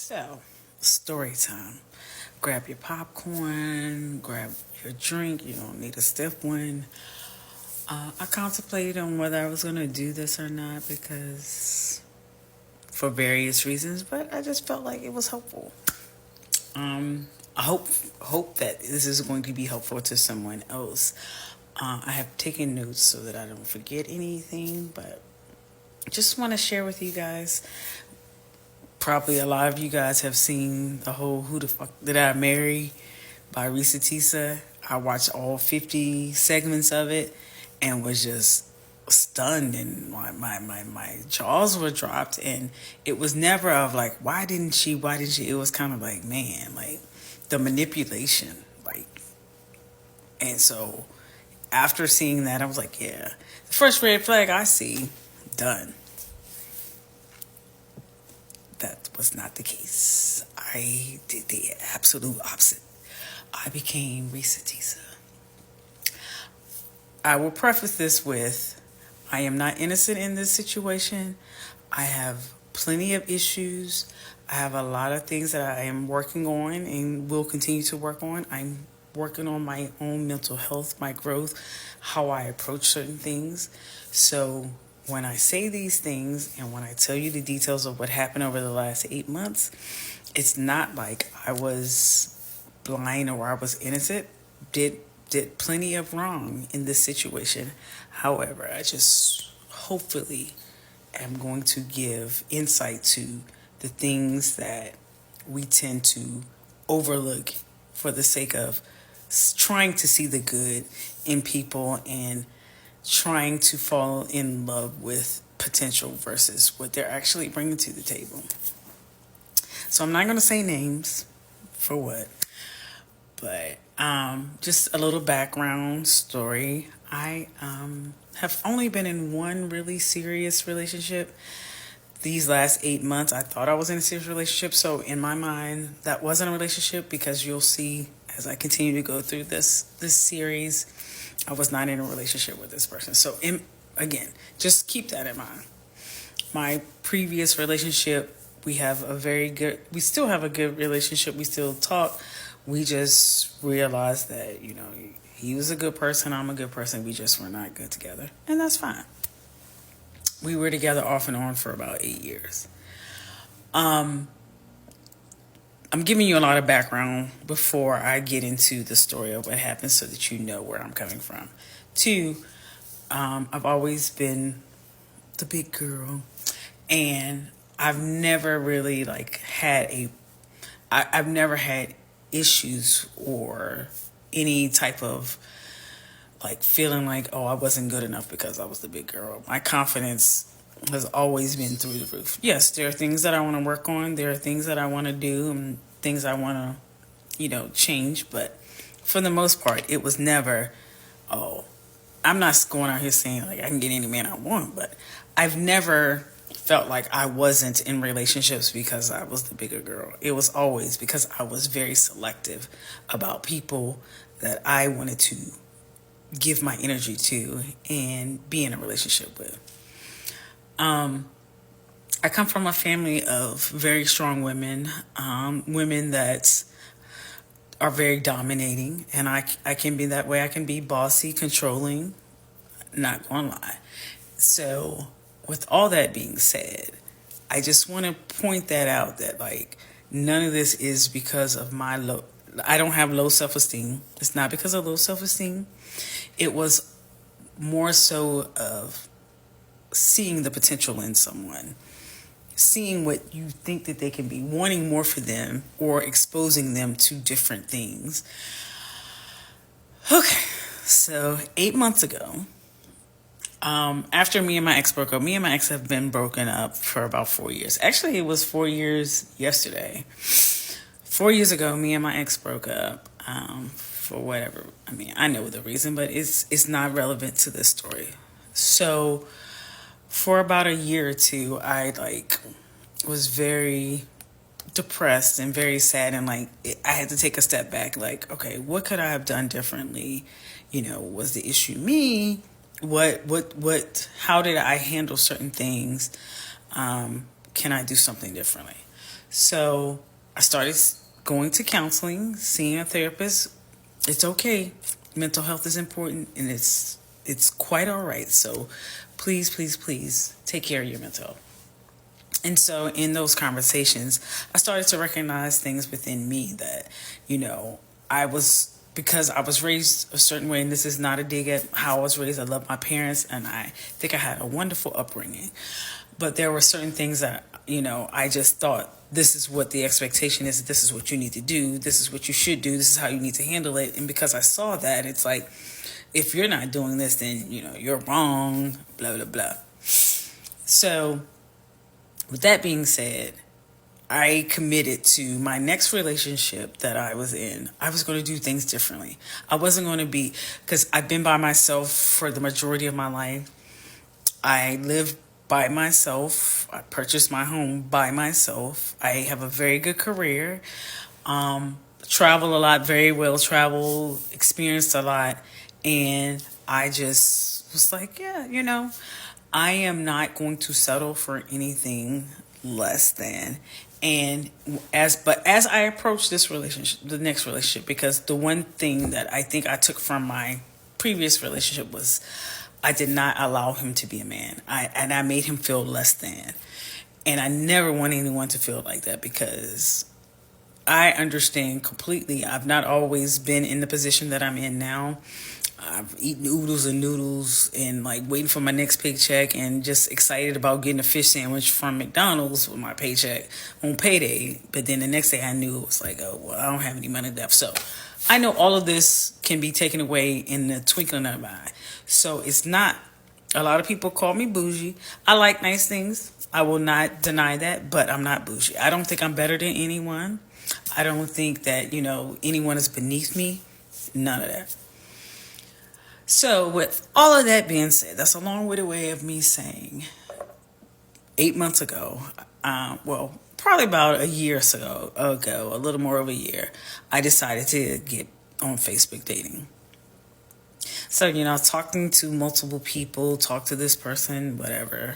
So, story time. Grab your popcorn, grab your drink. You don't need a stiff one. I contemplated on whether I was going to do this or not because for various reasons, but I just felt like it was helpful. I hope that this is going to be helpful to someone else. I have taken notes so that I don't forget anything, but just want to share with you guys. Probably a lot of you guys have seen the whole "Who the Fuck Did I Marry" by Risa Tisa. I watched all 50 segments of it and was just stunned, and my jaws were dropped. And it was never of like, why didn't she? It was kind of like, man, like the manipulation. And so after seeing that, I was like, yeah, the first red flag I see, done. That was not the case. I did the absolute opposite. I became Risa Tisa. I will preface this with I am not innocent in this situation. I have plenty of issues. I have a lot of things that I am working on and will continue to work on. I'm working on my own mental health, my growth, how I approach certain things. So when I say these things and when I tell you the details of what happened over the last 8 months, it's not like I was blind or I was innocent. Did plenty of wrong in this situation. However, I just hopefully am going to give insight to the things that we tend to overlook for the sake of trying to see the good in people and trying to fall in love with potential versus what they're actually bringing to the table. So I'm not going to say names for what, but just a little background story. I have only been in one really serious relationship. These last 8 months, I thought I was in a serious relationship. So in my mind, that wasn't a relationship because you'll see as I continue to go through this series, I was not in a relationship with this person. So again, just keep that in mind. My previous relationship, we still have a good relationship. We still talk. We just realized that, he was a good person. I'm a good person. We just were not good together. And that's fine. We were together off and on for about 8 years. I'm giving you a lot of background before I get into the story of what happened so that you know where I'm coming from. Two, I've always been the big girl, and I've never really I've never had issues or any type of feeling like, oh, I wasn't good enough because I was the big girl. My confidence has always been through the roof. Yes, there are things that I want to work on. There are things that I want to do and things I want to, change. But for the most part, it was never, oh, I'm not going out here saying I can get any man I want, but I've never felt like I wasn't in relationships because I was the bigger girl. It was always because I was very selective about people that I wanted to give my energy to and be in a relationship with. I come from a family of very strong women, women that are very dominating, and I can be that way. I can be bossy, controlling, not gonna lie. So with all that being said, I just want to point that out that none of this is because of I don't have low self-esteem. It's not because of low self-esteem. It was more so of seeing the potential in someone, seeing what you think that they can be, wanting more for them, or exposing them to different things. Okay, so 8 months ago, after me and my ex broke up, me and my ex have been broken up for about 4 years. Actually, it was 4 years yesterday. 4 years ago, me and my ex broke up for whatever. I mean, I know the reason, but it's not relevant to this story. So for about a year or two, I was very depressed and very sad, and I had to take a step back. Okay, what could I have done differently? Was the issue me? How did I handle certain things? Can I do something differently? So I started going to counseling, seeing a therapist. It's okay. Mental health is important, and it's quite all right. So please, please, please take care of your mental health. And so in those conversations, I started to recognize things within me that, I was, because I was raised a certain way, and this is not a dig at how I was raised. I love my parents, and I think I had a wonderful upbringing. But there were certain things that, I just thought this is what the expectation is. This is what you need to do. This is what you should do. This is how you need to handle it. And because I saw that, it's like, if you're not doing this, then, you're wrong, blah, blah, blah. So with that being said, I committed to my next relationship that I was in. I was going to do things differently. I wasn't going to be, because I've been by myself for the majority of my life. I live by myself. I purchased my home by myself. I have a very good career. Travel a lot, very well traveled, experienced a lot. And I just was like, yeah, I am not going to settle for anything less than. And as I approach this relationship, the next relationship, because the one thing that I think I took from my previous relationship was I did not allow him to be a man. I made him feel less than. And I never want anyone to feel like that, because I understand completely. I've not always been in the position that I'm in now. I've eaten oodles and noodles and waiting for my next paycheck and just excited about getting a fish sandwich from McDonald's with my paycheck on payday. But then the next day I knew it was like, oh, well, I don't have any money left. So I know all of this can be taken away in the twinkling of an eye. So it's not, a lot of people call me bougie. I like nice things. I will not deny that, but I'm not bougie. I don't think I'm better than anyone. I don't think that, anyone is beneath me. None of that. So with all of that being said, that's a long-winded way of me saying 8 months ago, probably about a year or so ago, a little more of a year, I decided to get on Facebook dating. So, talking to multiple people, talk to this person, whatever.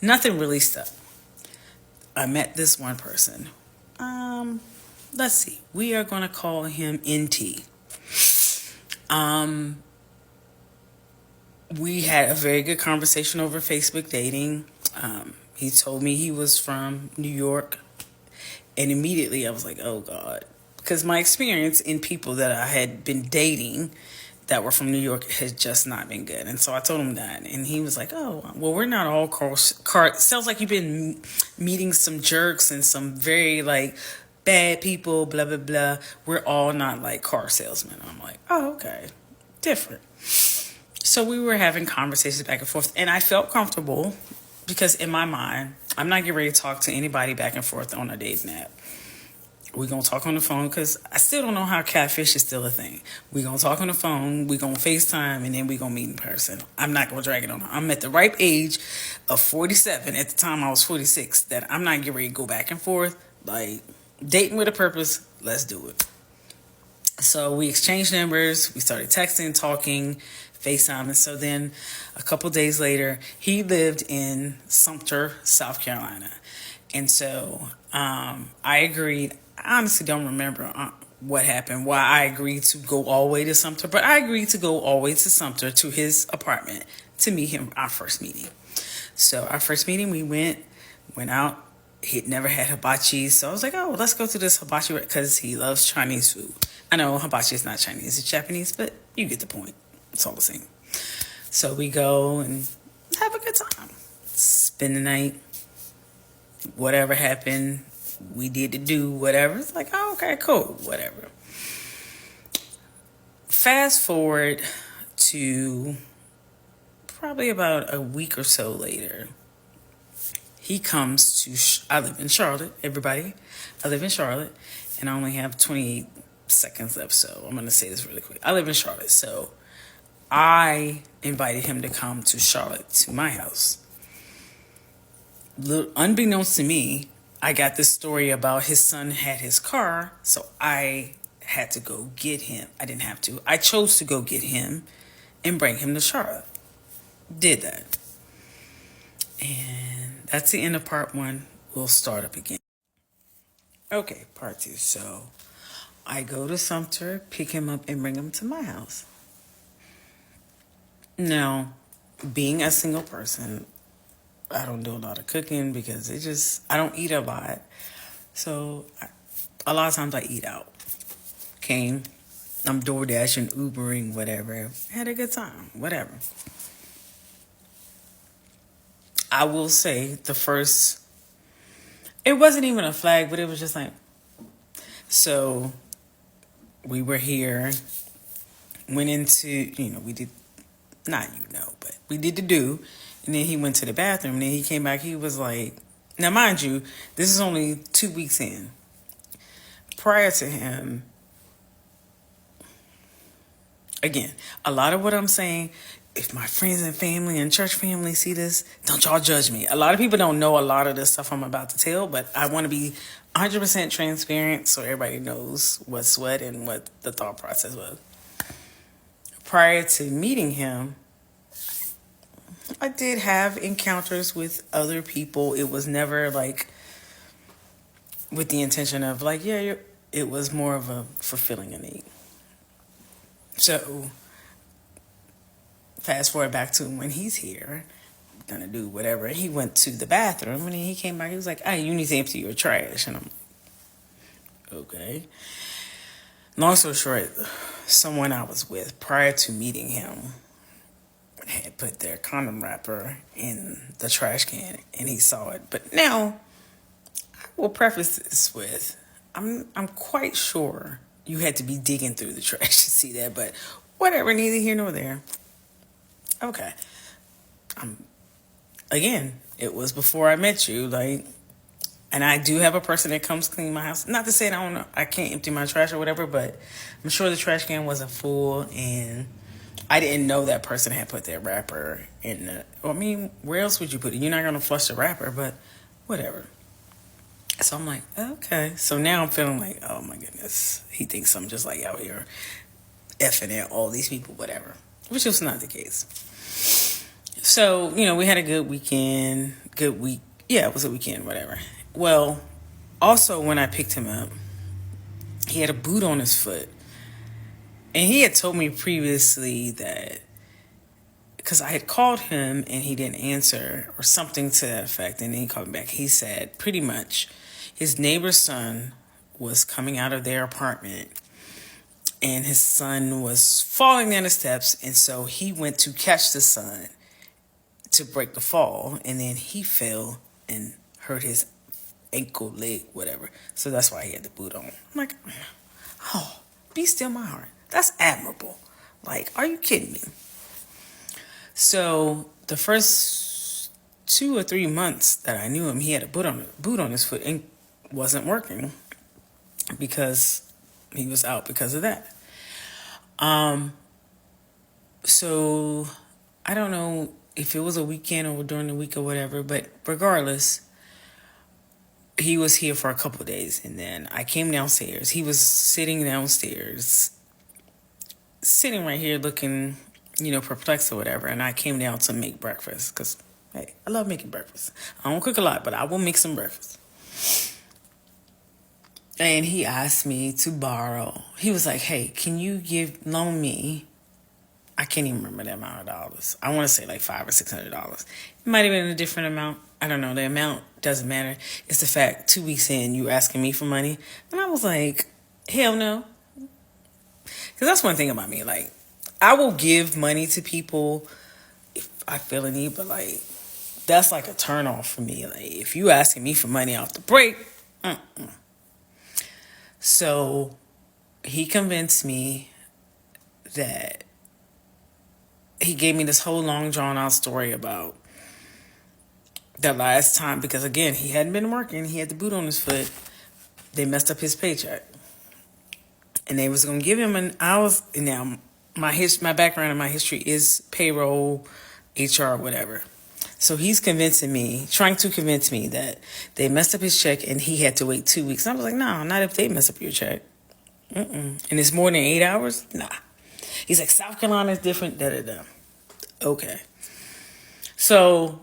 Nothing really stuck. I met this one person. Let's see. We are going to call him NT. We had a very good conversation over Facebook dating. He told me he was from New York. And immediately I was like, oh, God. Because my experience in people that I had been dating that were from New York had just not been good. And so I told him that. And he was like, oh, well, we're not all sounds like you've been meeting some jerks and some very, bad people, blah, blah, blah. We're all not car salesmen. I'm like, oh, okay. Different. So we were having conversations back and forth, and I felt comfortable because in my mind, I'm not getting ready to talk to anybody back and forth on a dating app. We're going to talk on the phone because I still don't know how catfish is still a thing. We're going to talk on the phone, we're going to FaceTime, and then we're going to meet in person. I'm not going to drag it on. I'm at the ripe age of 47. At the time, I was 46, that I'm not getting ready to go back and forth. Dating with a purpose, let's do it. So we exchanged numbers, we started texting, talking, FaceTime. And so then a couple days later, he lived in Sumter, South Carolina. And so I agreed. I honestly don't remember what happened, why I agreed to go all the way to Sumter. But I agreed to go all the way to Sumter, to his apartment, to meet him, our first meeting. So our first meeting, we went out. He'd never had hibachi. So I was like, oh, let's go to this hibachi because he loves Chinese food. I know hibachi is not Chinese, it's Japanese, but you get the point. It's all the same. So we go and have a good time. Spend the night. Whatever happened, we did to do whatever. It's like, oh, okay, cool, whatever. Fast forward to probably about a week or so later. He comes to, I live in Charlotte, everybody. I live in Charlotte, and I only have 28 seconds left, so I'm going to say this really quick. I live in Charlotte, so I invited him to come to Charlotte, to my house. Unbeknownst to me, I got this story about his son had his car, so I had to go get him. I didn't have to. I chose to go get him and bring him to Charlotte. Did that. And that's the end of part one. We'll start up again. Okay, part two. So I go to Sumter, pick him up, and bring him to my house. Now, being a single person, I don't do a lot of cooking because I don't eat a lot. So a lot of times I eat out. Came, I'm door dashing, Ubering, whatever. Had a good time, whatever. I will say it wasn't even a flag, but it was just like, so we were here, went into, we did, not but we did the do. And then he went to the bathroom. And then he came back. He was like, now mind you, this is only 2 weeks in. Prior to him, again, a lot of what I'm saying, if my friends and family and church family see this, don't y'all judge me. A lot of people don't know a lot of the stuff I'm about to tell, but I want to be 100% transparent so everybody knows what's what and what the thought process was. Prior to meeting him, I did have encounters with other people. It was never like with the intention of like, yeah, it was more of a fulfilling a need. So fast forward back to when he's here, gonna do whatever. He went to the bathroom and then he came back. He was like, "Hey, you need to empty your trash." And I'm like, "Okay." Long story short, someone I was with prior to meeting him had put their condom wrapper in the trash can and he saw it. But now, I will preface this with, I'm quite sure you had to be digging through the trash to see that, but whatever, neither here nor there. Okay. Again, it was before I met you, like, and I do have a person that comes clean my house. Not to say that I can't empty my trash or whatever, but I'm sure the trash can wasn't full and I didn't know that person had put their wrapper in the, I mean, where else would you put it? You're not going to flush the wrapper, but whatever. So I'm like, okay. So now I'm feeling like, oh my goodness, he thinks I'm just like out here effing at all these people, whatever, which was not the case. So, we had a good weekend, good week. Yeah, it was a weekend, whatever. Well, also when I picked him up, he had a boot on his foot. And he had told me previously that, because I had called him and he didn't answer or something to that effect. And then he called me back. He said pretty much his neighbor's son was coming out of their apartment and his son was falling down the steps. And so he went to catch the son to break the fall. And then he fell and hurt his ankle, leg, whatever. So that's why he had the boot on. I'm like, oh, be still my heart. That's admirable. Like, are you kidding me? So the first 2 or 3 months that I knew him, he had a boot on his foot and wasn't working because he was out because of that. So I don't know if it was a weekend or during the week or whatever, but regardless, he was here for a couple of days and then I came downstairs. He was sitting downstairs, sitting right here looking, perplexed or whatever. And I came down to make breakfast because, hey, I love making breakfast. I don't cook a lot, but I will make some breakfast. And he asked me to borrow. He was like, hey, can you loan me? I can't even remember the amount of dollars. I want to say like $500 or $600. It might have been a different amount. I don't know. The amount doesn't matter. It's the fact 2 weeks in, you asking me for money. And I was like, hell no. Because that's one thing about me. Like, I will give money to people if I feel a need, but like, that's like a turn off for me. Like, if you asking me for money off the break, So he convinced me that he gave me this whole long drawn out story about the last time, because again, he hadn't been working. He had the boot on his foot. They messed up his paycheck. And they was going to give him now my background and my history is payroll, HR, whatever. So he's trying to convince me that they messed up his check and he had to wait 2 weeks. And I was like, no, not if they mess up your check. And it's more than 8 hours? Nah. He's like, South Carolina is different, da-da-da. Okay. So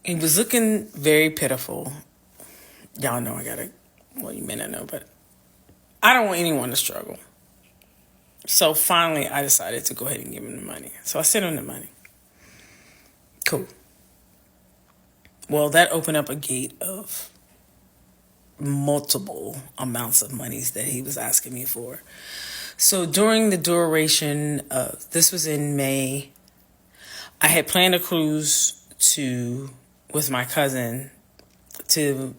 he was looking very pitiful. Y'all know I got a well, you may not know, but I don't want anyone to struggle. So finally, I decided to go ahead and give him the money. So I sent him the money. Cool. Well, that opened up a gate of multiple amounts of monies that he was asking me for. So during the duration of, this was in May, I had planned a cruise with my cousin to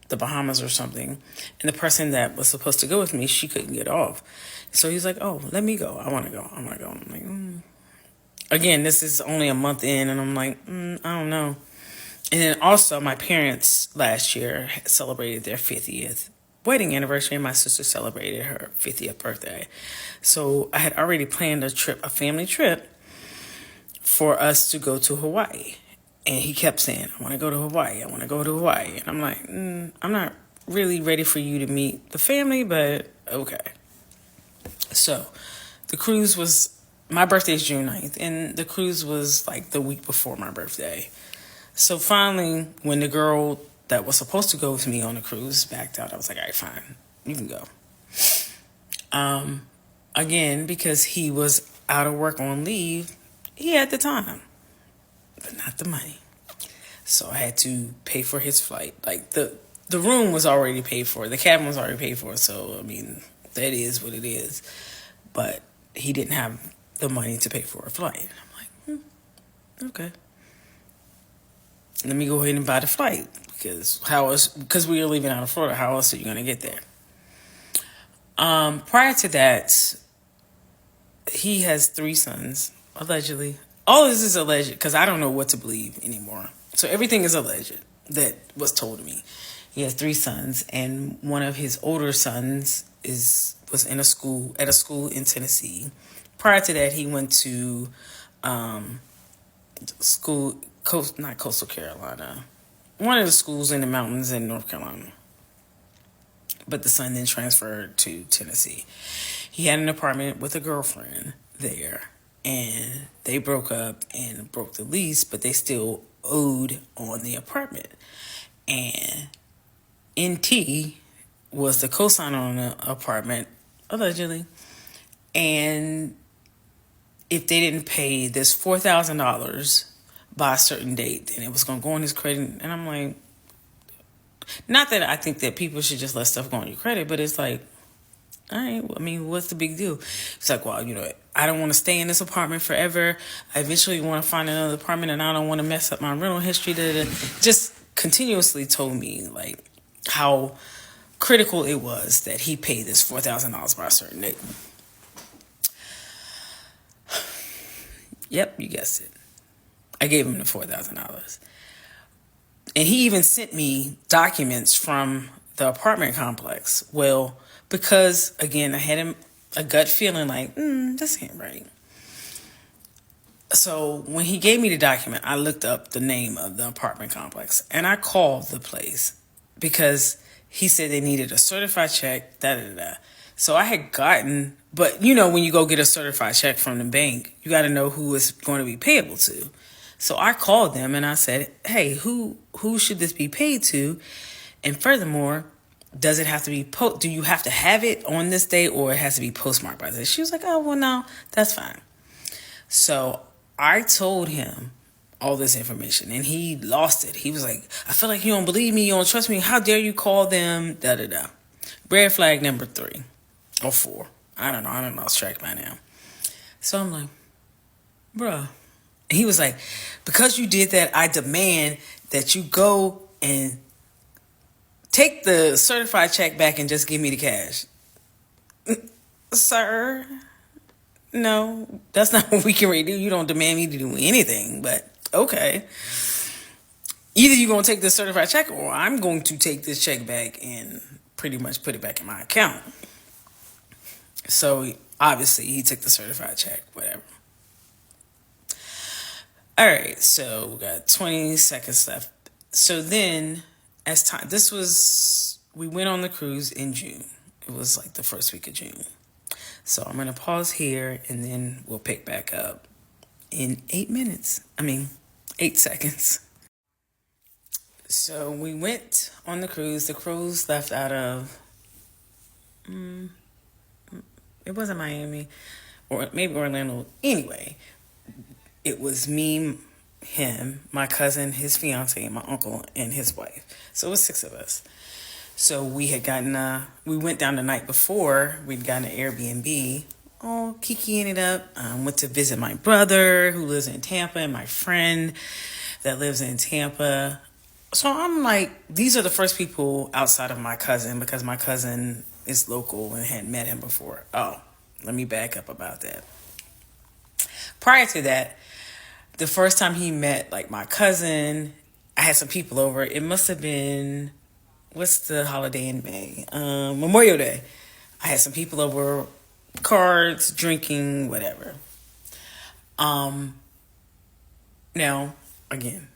the Bahamas or something. And the person that was supposed to go with me, she couldn't get off. So he's like, oh, let me go. I want to go. I'm like, Again, this is only a month in, and I'm like, I don't know. And then also, my parents last year celebrated their 50th wedding anniversary, and my sister celebrated her 50th birthday. So I had already planned a family trip, for us to go to Hawaii. And he kept saying, I want to go to Hawaii. I want to go to Hawaii. And I'm like, I'm not really ready for you to meet the family, but okay. So the cruise was, my birthday is June 9th, and the cruise was like the week before my birthday. So finally, when the girl that was supposed to go with me on the cruise backed out, I was like, all right, fine, you can go. Again, because he was out of work on leave, he had the time, but not the money. So I had to pay for his flight. Like the room was already paid for. The cabin was already paid for. So, I mean, that is what it is. But he didn't have the money to pay for a flight. I'm like, okay. Let me go ahead and buy the flight. Because we were leaving out of Florida. How else are you going to get there? Prior to that, he has 3 sons, allegedly. All of this is alleged because I don't know what to believe anymore. So everything is alleged that was told to me. He has 3 sons, and one of his older sons was at a school in Tennessee. Prior to that, he went to not Coastal Carolina, one of the schools in the mountains in North Carolina. But the son then transferred to Tennessee. He had an apartment with a girlfriend there, and they broke up and broke the lease, but they still owed on the apartment. And NT was the co-signer on the apartment, allegedly. And if they didn't pay this $4,000 by a certain date, then it was going to go on his credit. And I'm like, not that I think that people should just let stuff go on your credit, but it's like, all right, I mean, what's the big deal? It's like, well, I don't want to stay in this apartment forever. I eventually want to find another apartment, and I don't want to mess up my rental history. Just continuously told me, like, how critical it was that he paid this $4,000 by a certain date. Yep, you guessed it. I gave him the $4,000. And he even sent me documents from the apartment complex. Well, because, again, I had a gut feeling like, this ain't right. So when he gave me the document, I looked up the name of the apartment complex. And I called the place because he said they needed a certified check, So I had gotten, but when you go get a certified check from the bank, you got to know who it's going to be payable to. So I called them and I said, hey, who should this be paid to? And furthermore, does it have to be, do you have to have it on this day, or it has to be postmarked by this? She was like, oh, well, no, that's fine. So I told him all this information and he lost it. He was like, I feel like you don't believe me. You don't trust me. How dare you call them, Red flag number 3 or 4. I don't know. I don't lost track by now. So I'm like, bruh. And he was like, because you did that, I demand that you go and take the certified check back and just give me the cash. Sir, no, that's not what we can really do. You don't demand me to do anything, but okay. Either you're going to take the certified check, or I'm going to take this check back and pretty much put it back in my account. So obviously he took the certified check, whatever. All right, so we got 20 seconds left. So then, we went on the cruise in June. It was like the first week of June. So I'm going to pause here and then we'll pick back up in 8 seconds. So we went on the cruise. The cruise left out of, it wasn't Miami or maybe Orlando. Anyway, it was me, him, my cousin, his fiance, my uncle, and his wife. So it was six of us. So we had gotten, we went down the night before. We'd gotten an Airbnb. Oh, kikiing it up. Went to visit my brother who lives in Tampa and my friend that lives in Tampa. So I'm like, these are the first people outside of my cousin because my cousin is local and hadn't met him before. Oh, let me back up about that. Prior to that, the first time he met like my cousin, I had some people over. It must have been, what's the holiday in May? Memorial Day. I had some people over, cards, drinking, whatever. Now, again,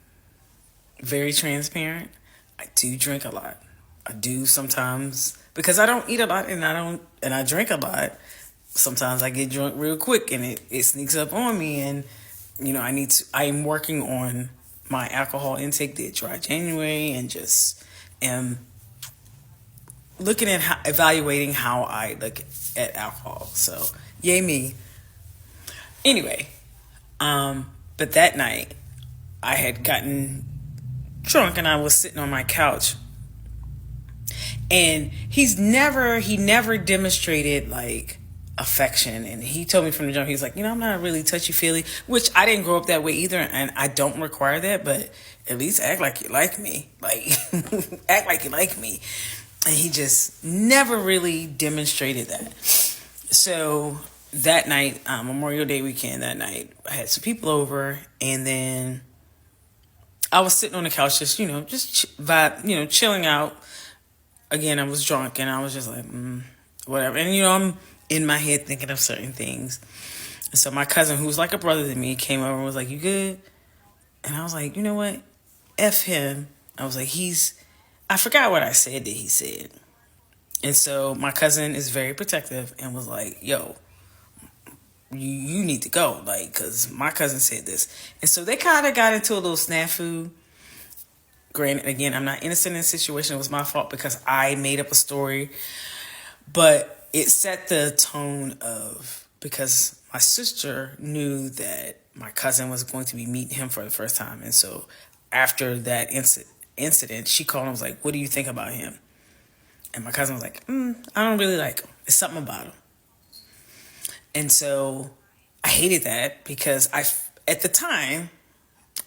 very transparent. I do drink a lot. I do sometimes because I don't eat a lot and I drink a lot. Sometimes I get drunk real quick and it sneaks up on me, and I'm working on my alcohol intake. Did dry January and just am looking at evaluating how I look at alcohol. So yay me. Anyway, but that night I had gotten drunk and I was sitting on my couch, and he never demonstrated like affection. And he told me from the jump, he's like, I'm not really touchy feely, which I didn't grow up that way either, and I don't require that, but at least act like you like me, like act like you like me. And he just never really demonstrated that. So that night, Memorial Day weekend, that night I had some people over, and then I was sitting on the couch, just vibe, chilling out. Again, I was drunk, and I was just like, whatever. And I'm in my head thinking of certain things. And so my cousin, who's like a brother to me, came over and was like, "You good?" And I was like, "You know what? F him." I was like, I forgot what I said that he said. And so my cousin is very protective and was like, "Yo, you need to go," like, because my cousin said this. And so they kind of got into a little snafu. Granted, again, I'm not innocent in the situation. It was my fault because I made up a story. But it set the tone of, because my sister knew that my cousin was going to be meeting him for the first time. And so after that incident, she called and was like, "What do you think about him?" And my cousin was like, "I don't really like him. It's something about him." And so I hated that because at the time,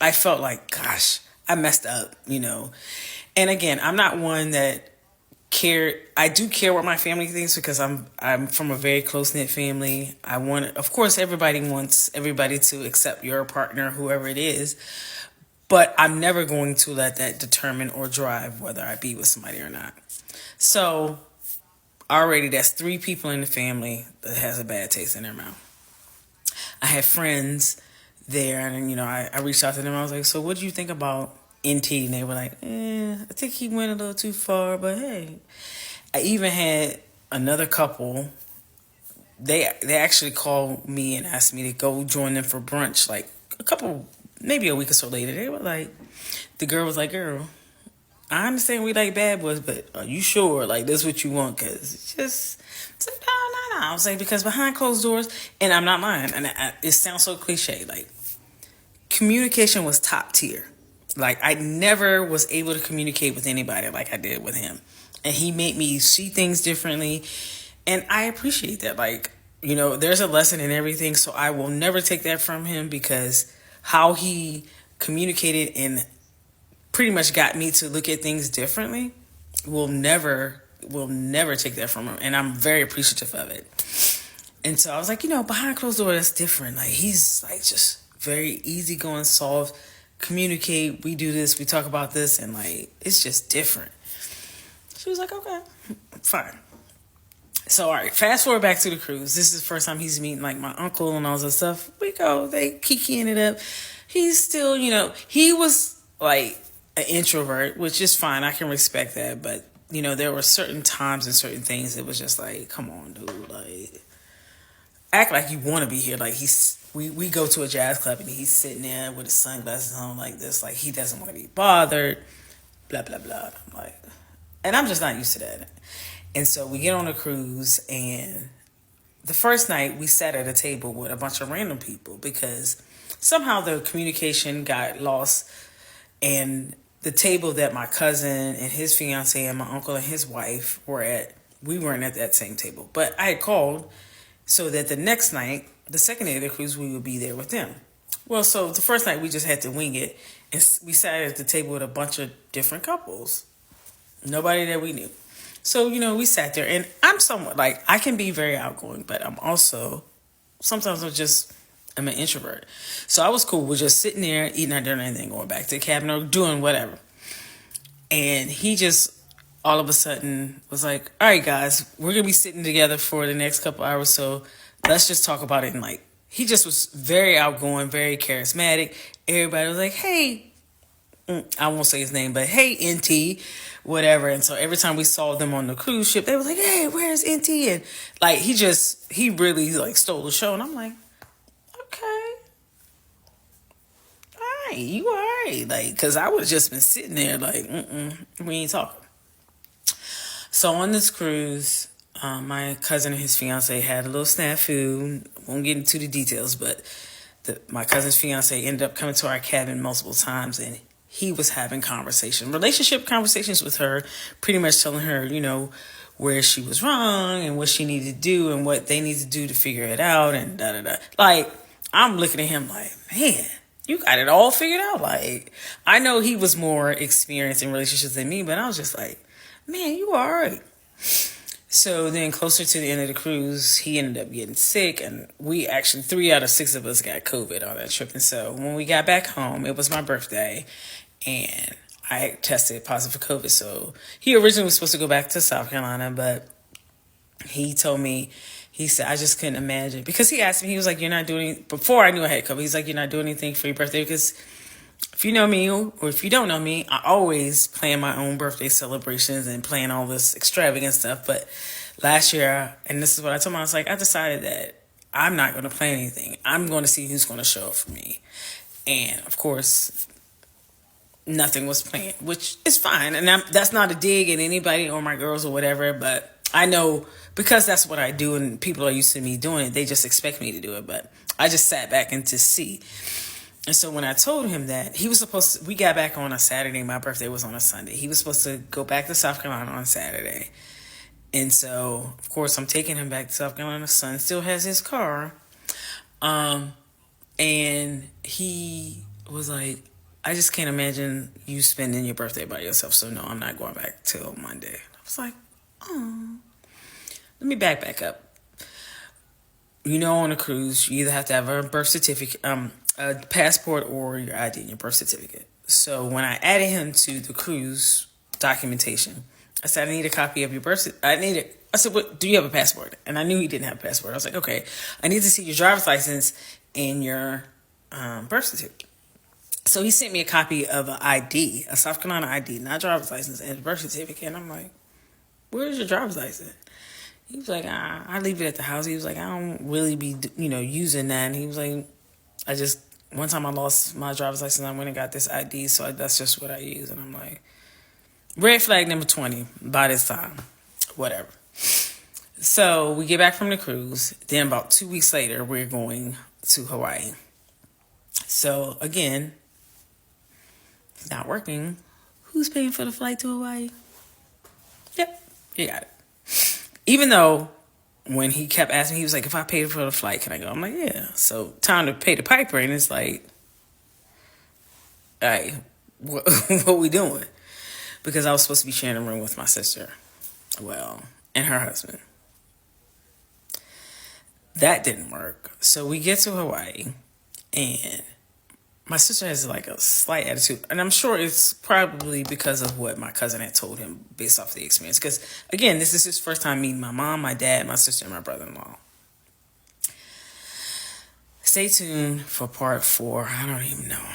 I felt like, gosh, I messed up, And again, I'm not one that I do care what my family thinks because I'm from a very close-knit family. Of course, everybody wants everybody to accept your partner, whoever it is, but I'm never going to let that determine or drive whether I be with somebody or not. So already that's 3 people in the family that has a bad taste in their mouth. I had friends there, and I reached out to them. I was like, "So what do you think about NT?" And they were like, "I think he went a little too far, but hey." I even had another couple. They actually called me and asked me to go join them for brunch, like maybe a week or so later. They were like, the girl was like, "Girl, I understand we like bad boys, but are you sure like this is what you want? Because it's like, no. I was like, because behind closed doors," and I'm not lying, and it sounds so cliche, like communication was top tier. Like I never was able to communicate with anybody like I did with him. And he made me see things differently. And I appreciate that. Like, there's a lesson in everything. So I will never take that from him because how he communicated and pretty much got me to look at things differently will never take that from him. And I'm very appreciative of it. And so I was like, behind closed doors, that's different. Like he's like just very easygoing, soft, communicate. We do this, we talk about this, and like it's just different. She was like, "Okay, fine." So, all right, fast forward back to the cruise. This is the first time he's meeting, like, my uncle and all that stuff. We go, they kikiing it up. He's still, he was, like, an introvert, which is fine. I can respect that. But, there were certain times and certain things that was just like, come on, dude. Like, act like you want to be here. Like, we go to a jazz club and he's sitting there with his sunglasses on like this. Like, he doesn't want to be bothered. blah, blah, blah. I'm like, and I'm just not used to that. And so we get on a cruise, and the first night we sat at a table with a bunch of random people because somehow the communication got lost. And the table that my cousin and his fiance and my uncle and his wife were at, we weren't at that same table. But I had called so that the next night, the second day of the cruise, we would be there with them. Well, so the first night we just had to wing it, and we sat at the table with a bunch of different couples, nobody that we knew. So, we sat there, and I'm somewhat like, I can be very outgoing, but I'm also, sometimes I'm an introvert. So I was cool with just sitting there, eating our dinner, and then going back to the cabin or doing whatever. And he just all of a sudden was like, all right, guys, we're going to be sitting together for the next couple hours, so let's just talk about it. And like, he just was very outgoing, very charismatic. Everybody was like, hey, I won't say his name, but hey, NT, whatever. And so every time we saw them on the cruise ship, they was like, hey, where's NT? And like, he really like stole the show. And I'm like, okay, all right, you all right. Like, because I would have just been sitting there like, we ain't talking. So on this cruise, my cousin and his fiance had a little snafu. Won't get into the details, but my cousin's fiance ended up coming to our cabin multiple times, and he was having relationship conversations with her, pretty much telling her, where she was wrong and what she needed to do and what they need to do to figure it out and da da da. Like, I'm looking at him like, man, you got it all figured out. Like, I know he was more experienced in relationships than me, but I was just like, man, you all right. So then closer to the end of the cruise, he ended up getting sick, and we actually, 3 out of 6 of us got COVID on that trip. And so when we got back home, it was my birthday, and I tested positive for COVID. So he originally was supposed to go back to South Carolina, but he told me, he said, I just couldn't imagine. Because he asked me, he was like, you're not doing, before I knew I had COVID, he's like, you're not doing anything for your birthday? Because if you know me, or if you don't know me, I always plan my own birthday celebrations and plan all this extravagant stuff. But last year, and this is what I told him, I was like, I decided that I'm not going to plan anything. I'm going to see who's going to show up for me. And of course, nothing was planned, which is fine. And that's not a dig at anybody or my girls or whatever, but I know because that's what I do and people are used to me doing it, they just expect me to do it. But I just sat back and to see. And so when I told him that, we got back on a Saturday. My birthday was on a Sunday. He was supposed to go back to South Carolina on Saturday. And so, of course, I'm taking him back to South Carolina. Son still has his car. And he was like, I just can't imagine you spending your birthday by yourself. So, no, I'm not going back till Monday. I was like, oh. Let me back up. On a cruise, you either have to have a birth certificate, a passport, or your ID and your birth certificate. So when I added him to the cruise documentation, I said, I need a copy of your birth certificate. I said, what, do you have a passport? And I knew he didn't have a passport. I was like, okay, I need to see your driver's license and your birth certificate. So he sent me a copy of an ID, a South Carolina ID, not driver's license, and a birth certificate. And I'm like, where's your driver's license? He was like, I leave it at the house. He was like, I don't really be, using that. And he was like, one time I lost my driver's license. I went and got this ID. So that's just what I use. And I'm like, red flag number 20 by this time, whatever. So we get back from the cruise. Then about 2 weeks later, we're going to Hawaii. So again, it's not working. Who's paying for the flight to Hawaii? Yep, you got it. Even though when he kept asking, he was like, if I paid for the flight, can I go? I'm like, yeah. So time to pay the piper. And it's like, all right, what we doing? Because I was supposed to be sharing a room with my sister. Well, and her husband. That didn't work. So we get to Hawaii, and my sister has like a slight attitude, and I'm sure it's probably because of what my cousin had told him based off the experience. Because again, this is his first time meeting my mom, my dad, my sister, and my brother-in-law. Stay tuned for part 4. I don't even know.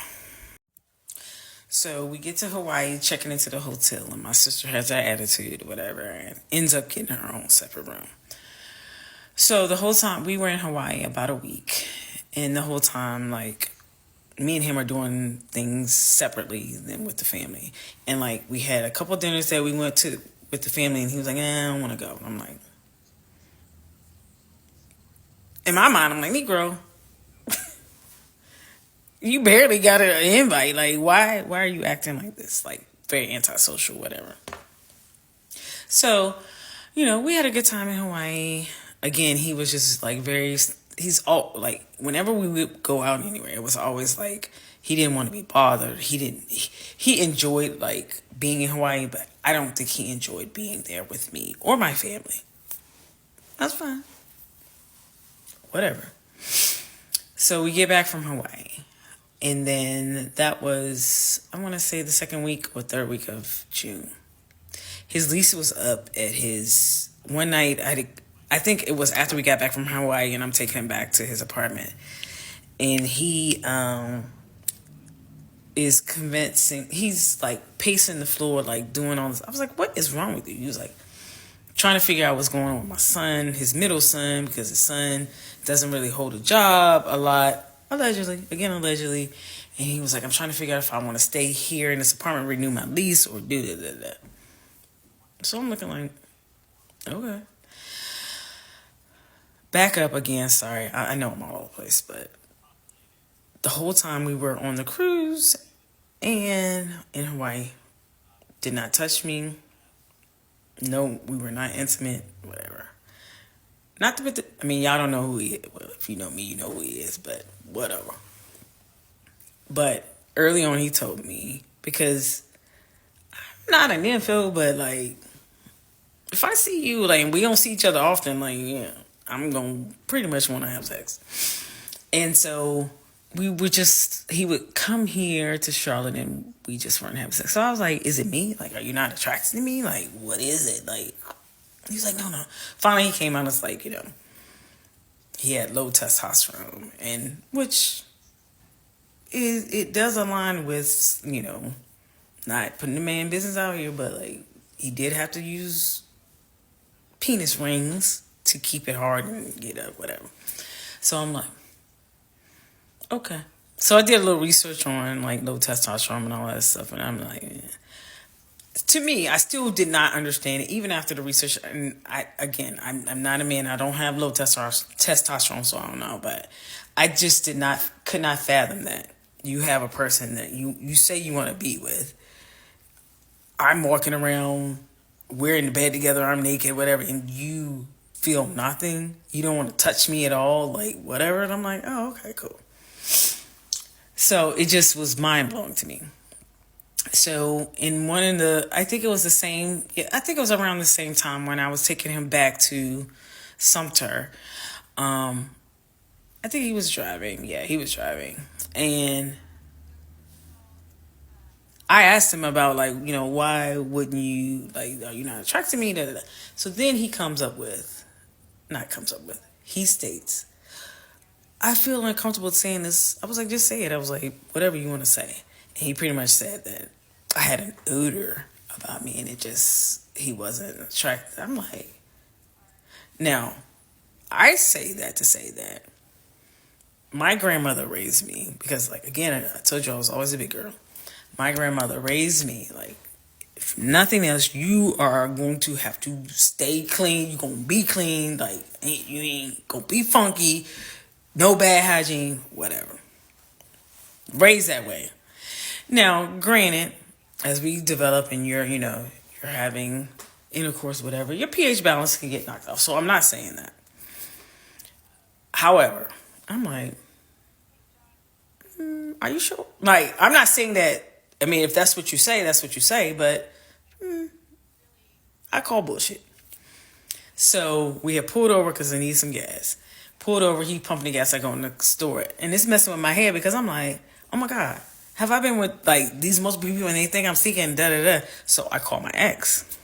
So we get to Hawaii, checking into the hotel, and my sister has that attitude, whatever, and ends up getting her own separate room. So the whole time we were in Hawaii about a week, and the whole time, like, me and him are doing things separately than with the family. And like we had a couple dinners that we went to with the family, and he was like, I don't want to go. I'm like, in my mind, I'm like, Negro, you barely got an invite. Like, why are you acting like this? Like, very antisocial, whatever. So, we had a good time in Hawaii. Again, he was just like he's all like, whenever we would go out anywhere, it was always like, he didn't want to be bothered. He enjoyed like being in Hawaii, but I don't think he enjoyed being there with me or my family. That's fine. Whatever. So we get back from Hawaii. And then that was, I want to say, the second week or third week of June. His lease was up at his, one night, I think it was after we got back from Hawaii, and I'm taking him back to his apartment. And he is convincing, he's like pacing the floor, like doing all this. I was like, what is wrong with you? He was like trying to figure out what's going on with my son, his middle son, because his son doesn't really hold a job a lot. Allegedly. And he was like, I'm trying to figure out if I want to stay here in this apartment, renew my lease, or do that. So I'm looking like, okay. Back up again, sorry. I know I'm all over the place, but the whole time we were on the cruise and in Hawaii, did not touch me. No, we were not intimate, whatever. Not to, y'all don't know who he is. Well, if you know me, you know who he is, but whatever. But early on, he told me, because I'm not an info, but like, if I see you, like, we don't see each other often, like, yeah, I'm going to pretty much want to have sex. And so he would come here to Charlotte and we just weren't having sex. So I was like, is it me? Like, are you not attracted to me? Like, what is it? Like, he's like, no. Finally, he came out and was like, he had low testosterone, and which it does align with, not putting the man business out here, but like, he did have to use penis rings to keep it hard and get up, whatever. So I'm like, okay. So I did a little research on like low testosterone and all that stuff, and I'm like, to me, I still did not understand it, even after the research. And I'm not a man. I don't have low testosterone, so I don't know. But I just could not fathom that you have a person that you say you want to be with. I'm walking around, we're in the bed together, I'm naked, whatever, and you feel nothing. You don't want to touch me at all, like whatever. And I'm like, oh, okay, cool. So it just was mind blowing to me. So in I think it was around the same time when I was taking him back to Sumter. I think he was driving. Yeah, he was driving. And I asked him about, like, why wouldn't you, like, are you not attracted to me? Da, da, da. So then he he states, I feel uncomfortable saying this. I was like, just say it. I was like, whatever you want to say. And he pretty much said that I had an odor about me, and he wasn't attracted. I'm like, now, I say that to say that my grandmother raised me, because, like, again, I told you I was always a big girl. My grandmother raised me, like, if nothing else, you are going to have to stay clean. You're going to be clean. Like, you ain't going to be funky. No bad hygiene, whatever. Raised that way. Now, granted, as we develop and you're having intercourse, whatever, your pH balance can get knocked off. So I'm not saying that. However, I'm like, are you sure? Like, I'm not saying that. I mean, if that's what you say, that's what you say. But I call bullshit. So we had pulled over because I need some gas. Pulled over, he pumping the gas, I go in the store. And it's messing with my head because I'm like, oh my God, have I been with like these multiple people and they think I'm seeking da-da-da? So I call my ex.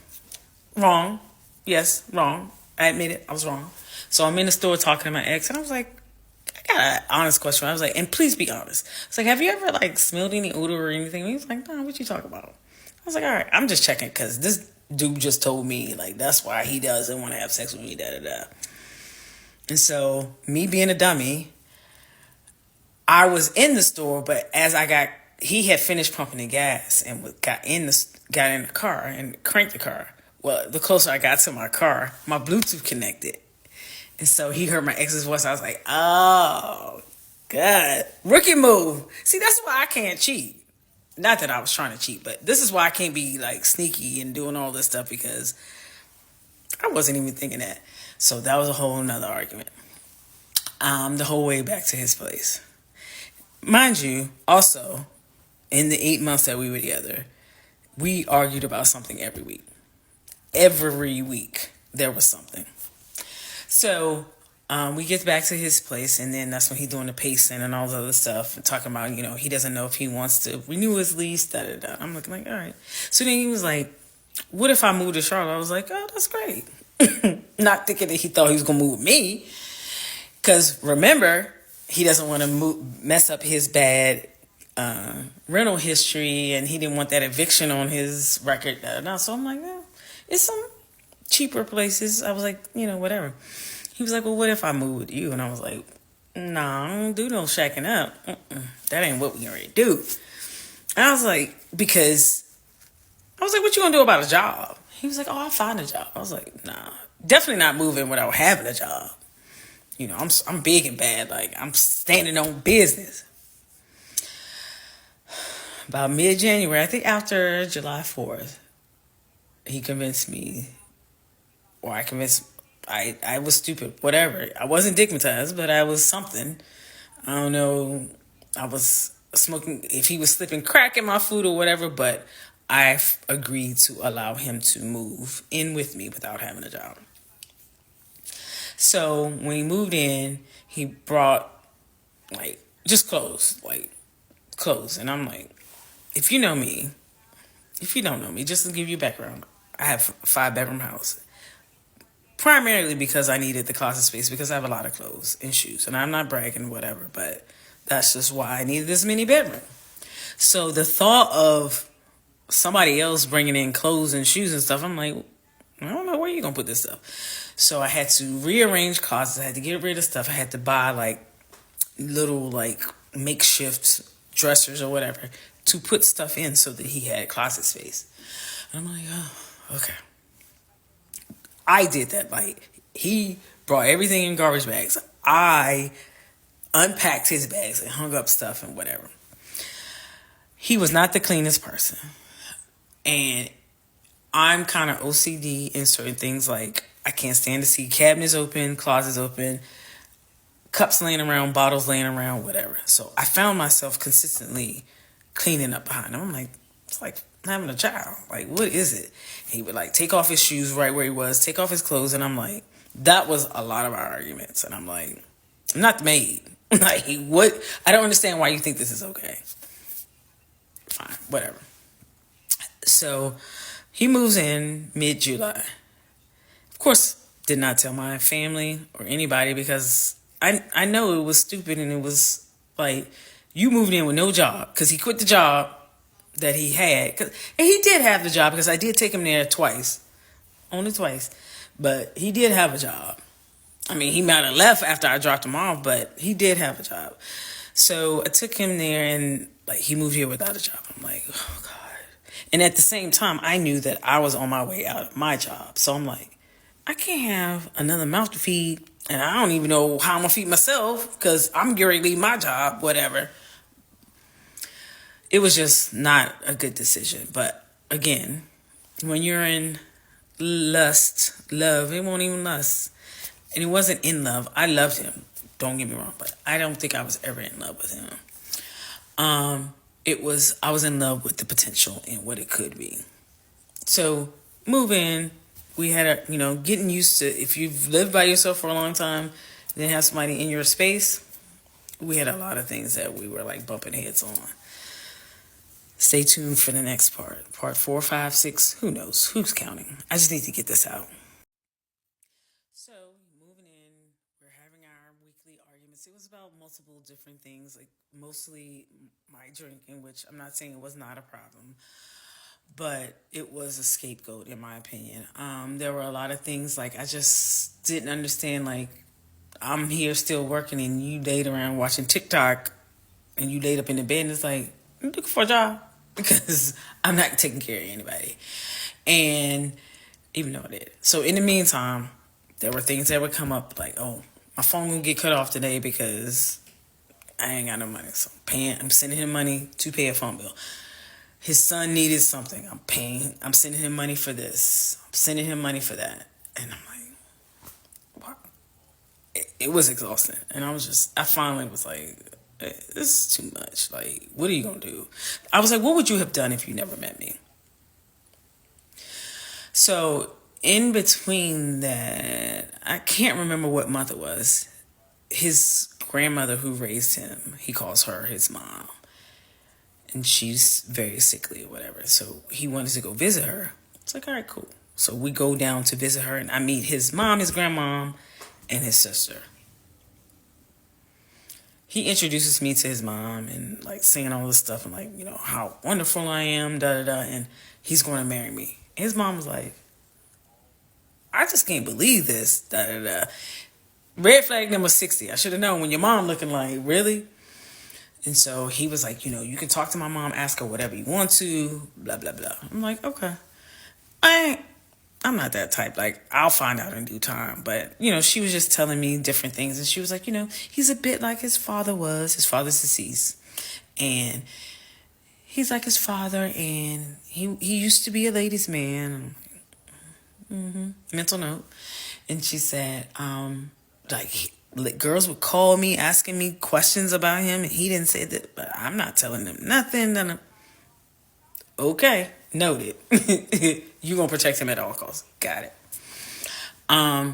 Wrong. Yes, wrong. I admit it, I was wrong. So I'm in the store talking to my ex, and I was like, I got an honest question. I was like, and please be honest. It's like, have you ever like smelled any odor or anything? And he was like, no, what you talking about? I was like, all right, I'm just checking because this dude just told me like that's why he doesn't want to have sex with me, da-da-da. And so, me being a dummy, I was in the store, but he had finished pumping the gas and got in the car and cranked the car. Well, the closer I got to my car, my Bluetooth connected. And so he heard my ex's voice. I was like, oh, God. Rookie move. See, that's why I can't cheat. Not that I was trying to cheat, but this is why I can't be like sneaky and doing all this stuff, because I wasn't even thinking that. So that was a whole nother argument. The whole way back to his place. Mind you, also, in the 8 months that we were together, we argued about something every week. Every week there was something. So we get back to his place, and then that's when he's doing the pacing and all the other stuff, and talking about, he doesn't know if he wants to renew his lease, da da da. I'm looking like, all right. So then he was like, what if I move to Charlotte? I was like, oh, that's great. Not thinking that he thought he was going to move with me. Because remember, he doesn't want to mess up his bad rental history, and he didn't want that eviction on his record. So I'm like, well, it's some cheaper places. I was like, whatever. He was like, well, what if I move with you? And I was like, nah, I don't do no shacking up. That ain't what we already do. And I was like, what you gonna do about a job? He was like, oh, I'll find a job. I was like, nah, definitely not moving without having a job. I'm big and bad. Like, I'm standing on business. About mid-January, I think after July 4th, he convinced me, or I was stupid, whatever. I wasn't digmatized, but I was something. I don't know. I was smoking, if he was slipping crack in my food or whatever, but I agreed to allow him to move in with me without having a job. So when he moved in, he brought just clothes. And I'm like, if you don't know me, just to give you background, I have a 5-bedroom house. Primarily because I needed the closet space, because I have a lot of clothes and shoes. And I'm not bragging, whatever, but that's just why I needed this mini bedroom. So the thought of somebody else bringing in clothes and shoes and stuff, I'm like, I don't know where you're going to put this stuff. So I had to rearrange closets. I had to get rid of stuff. I had to buy little makeshift dressers or whatever to put stuff in so that he had closet space. And I'm like, oh, okay. I did that. He brought everything in garbage bags. I unpacked his bags and hung up stuff and whatever. He was not the cleanest person. And I'm kind of OCD in certain things. Like, I can't stand to see cabinets open, closets open, cups laying around, bottles laying around, whatever. So I found myself consistently cleaning up behind him. I'm like, it's like having a child. Like, what is it? And he would take off his shoes right where he was, take off his clothes. And I'm like, that was a lot of our arguments. And I'm like, I'm not the maid. What? I don't understand why you think this is okay. Fine, whatever. So he moves in mid-July. Of course, did not tell my family or anybody, because I know it was stupid, and it was like, you moved in with no job, because he quit the job that he had. And he did have the job, because I did take him there twice. Only twice. But he did have a job. I mean, he might have left after I dropped him off, but he did have a job. So I took him there, and he moved here without a job. I'm like, oh, God. And at the same time, I knew that I was on my way out of my job. So I'm like, I can't have another mouth to feed, and I don't even know how I'm going to feed myself, because I'm going to leave my job, whatever. It was just not a good decision. But again, when you're in love, it won't even lust. And it wasn't in love. I loved him. Don't get me wrong, but I don't think I was ever in love with him. I was in love with the potential and what it could be. So move in. We had getting used to, if you've lived by yourself for a long time, then have somebody in your space. We had a lot of things that we were bumping heads on. Stay tuned for the next part. Part 4, 5, 6, who knows? Who's counting? I just need to get this out. So, moving in, we're having our weekly arguments. It was about multiple different things, mostly my drinking, which I'm not saying it was not a problem, but it was a scapegoat in my opinion. There were a lot of things I just didn't understand. I'm here still working, and you laid around watching TikTok and you laid up in the bed and it's like, I'm looking for a job because I'm not taking care of anybody. And even though I did. So in the meantime, there were things that would come up like, oh, my phone gonna get cut off today because I ain't got no money. So I'm sending him money to pay a phone bill. His son needed something. I'm sending him money for this. I'm sending him money for that. And I'm like, wow. It was exhausting. And I finally was like, this is too much. Like, what are you going to do? I was like, what would you have done if you never met me? So in between that, I can't remember what month it was. His grandmother who raised him, he calls her his mom. And she's very sickly or whatever. So he wanted to go visit her. It's like, all right, cool. So we go down to visit her, and I meet his mom, his grandmom, and his sister. He introduces me to his mom and like saying all this stuff and like, you know, how wonderful I am, da da da, and he's going to marry me. His mom was like, I just can't believe this, da da da. Red flag number 60. I should have known when your mom looking like, really? And so he was like, you know, you can talk to my mom, ask her whatever you want to, blah, blah, blah. I'm like, okay. I'm not that type. Like, I'll find out in due time. But, you know, she was just telling me different things. And she was like, you know, he's a bit like his father was. His father's deceased. And he's like his father. And he used to be a ladies' man. Mental note. And she said, girls would call me asking me questions about him, and he didn't say that, but I'm not telling them nothing. Okay, noted. You gonna protect him at all costs. Got it. I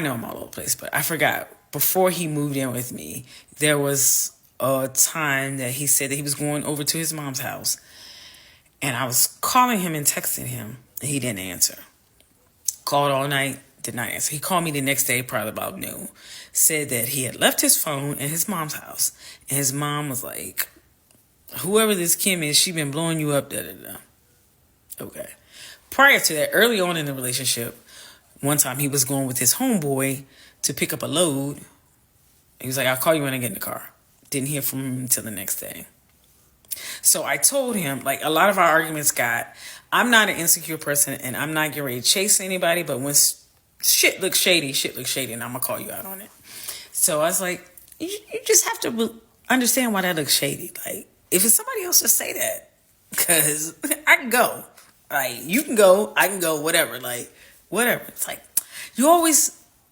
know I'm all over the place, but I forgot. Before he moved in with me, there was a time that he said that he was going over to his mom's house, and I was calling him and texting him, and he didn't answer. Called all night. Did not answer. He called me the next day, probably about noon. Said that he had left his phone in his mom's house. And his mom was like, whoever this Kim is, she been blowing you up, da da da. Okay. Prior to that, early on in the relationship, one time he was going with his homeboy to pick up a load. He was like, I'll call you when I get in the car. Didn't hear from him until the next day. So I told him, like, a lot of our arguments I'm not an insecure person, and I'm not getting ready to chase anybody, but when shit looks shady, and I'm going to call you out on it. So I was like, you just have to understand why that looks shady. Like, if it's somebody else, just say that. Because I can go. Like, you can go, I can go, whatever. Like, whatever. It's like,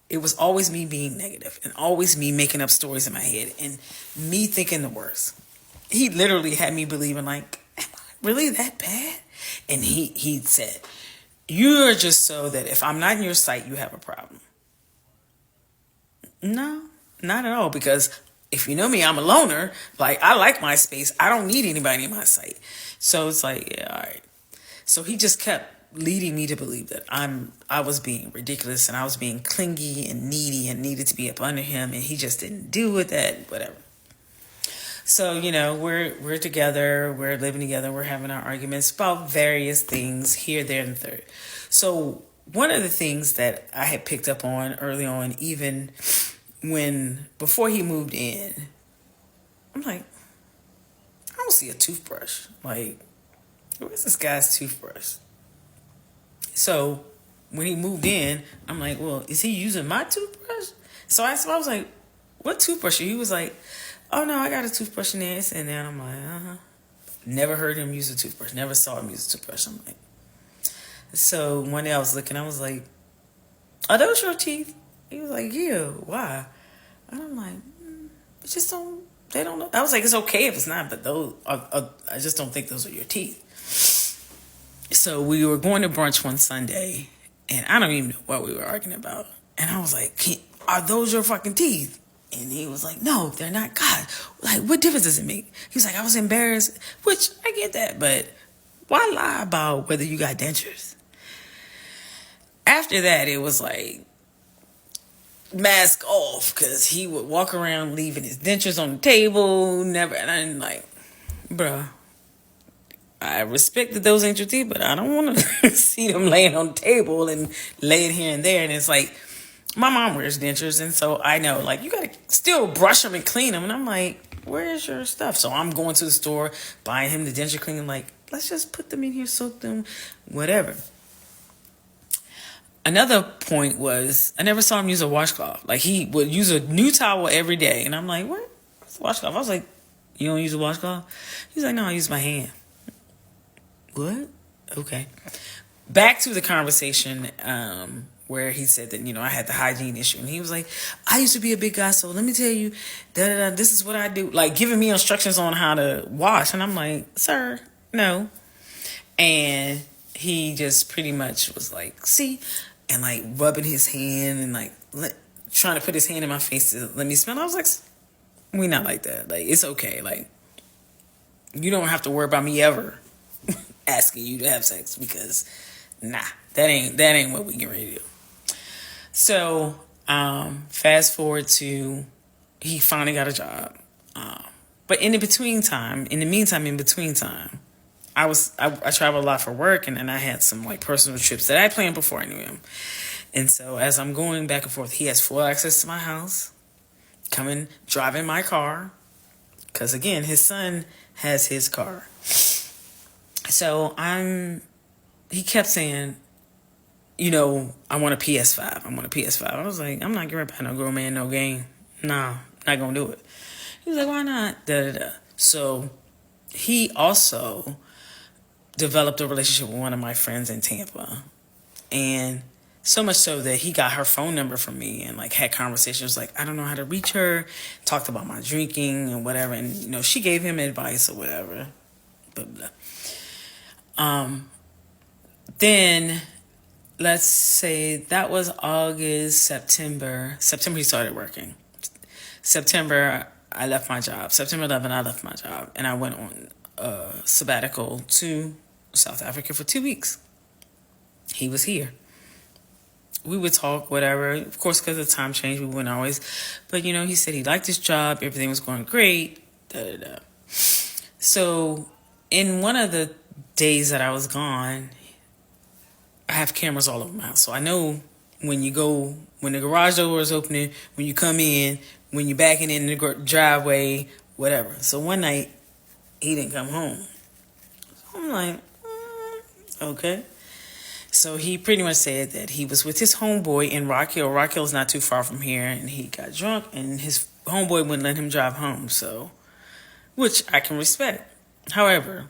it was always me being negative and always me making up stories in my head and me thinking the worst. He literally had me believing, like, am I really that bad? And he said, you're just so that if I'm not in your sight, you have a problem. No, not at all. Because if you know me, I'm a loner. Like, I like my space. I don't need anybody in my sight. So it's like, yeah, all right. So he just kept leading me to believe that I was being ridiculous and I was being clingy and needy and needed to be up under him. And he just didn't do with that, whatever. So, you know, we're together, we're living together, we're having our arguments about various things here, there, and the third. So one of the things that I had picked up on early on, even before he moved in, I'm like, I don't see a toothbrush. Like, where's this guy's toothbrush? So when he moved in, I'm like, well, is he using my toothbrush? So I was like, what toothbrush? He was like, oh no, I got a toothbrush in there. And then I'm like, Never heard him use a toothbrush. Never saw him use a toothbrush. I'm like, so one day I was looking, I was like, are those your teeth? He was like, yeah, why? And I'm like, they don't know. I was like, it's okay if it's not, but those I just don't think those are your teeth. So we were going to brunch one Sunday, and I don't even know what we were arguing about. And I was like, are those your fucking teeth? And he was like, no, they're not. God, like, what difference does it make? He's like, I was embarrassed, which I get that, but why lie about whether you got dentures? After that, it was like, mask off, because he would walk around leaving his dentures on the table, never, and I'm like, bruh, I respect that those ain't your teeth, but I don't want to see them laying on the table and laying here and there. And it's like, my mom wears dentures, and so I know, like, you got to still brush them and clean them. And I'm like, where's your stuff? So I'm going to the store, buying him the denture cleaner, like, let's just put them in here, soak them, whatever. Another point was I never saw him use a washcloth. Like, he would use a new towel every day. And I'm like, what? What's a washcloth? I was like, you don't use a washcloth? He's like, no, I use my hand. What? Okay. Back to the conversation where he said that, I had the hygiene issue. And he was like, I used to be a big guy, so let me tell you, this is what I do. Like, giving me instructions on how to wash. And I'm like, sir, no. And he just pretty much was like, see, and like rubbing his hand and like trying to put his hand in my face to let me smell. I was like, we not like that. Like, it's okay. Like, you don't have to worry about me ever asking you to have sex, because that ain't what we get ready to do. So fast forward to he finally got a job. But in between time, I traveled a lot for work, and then I had some like personal trips that I planned before I knew him. And so as I'm going back and forth, he has full access to my house, driving my car, because again, his son has his car. So he kept saying, I want a PS5. I want a PS5. I was like, I'm not giving back no grown man no game. Nah, not gonna do it. He was like, why not? Da da da. So he also developed a relationship with one of my friends in Tampa, and so much so that he got her phone number from me and like had conversations. Like, I don't know how to reach her. Talked about my drinking and whatever, and she gave him advice or whatever. Blah blah. Then let's say that was August, September. September he started working. September I left my job. September 11th I left my job, and I went on a sabbatical to South Africa for 2 weeks. He was here. We would talk, whatever. Of course, because of the time change, we wouldn't always. But, he said he liked his job. Everything was going great. Da, da, da. So, in one of the days that I was gone, I have cameras all over my house. So, I know when the garage door is opening, when you come in, when you're backing in the driveway, whatever. So, one night, he didn't come home. So I'm like, okay. So he pretty much said that he was with his homeboy in Rock Hill. Rock Hill is not too far from here, and he got drunk, and his homeboy wouldn't let him drive home. So, which I can respect. However,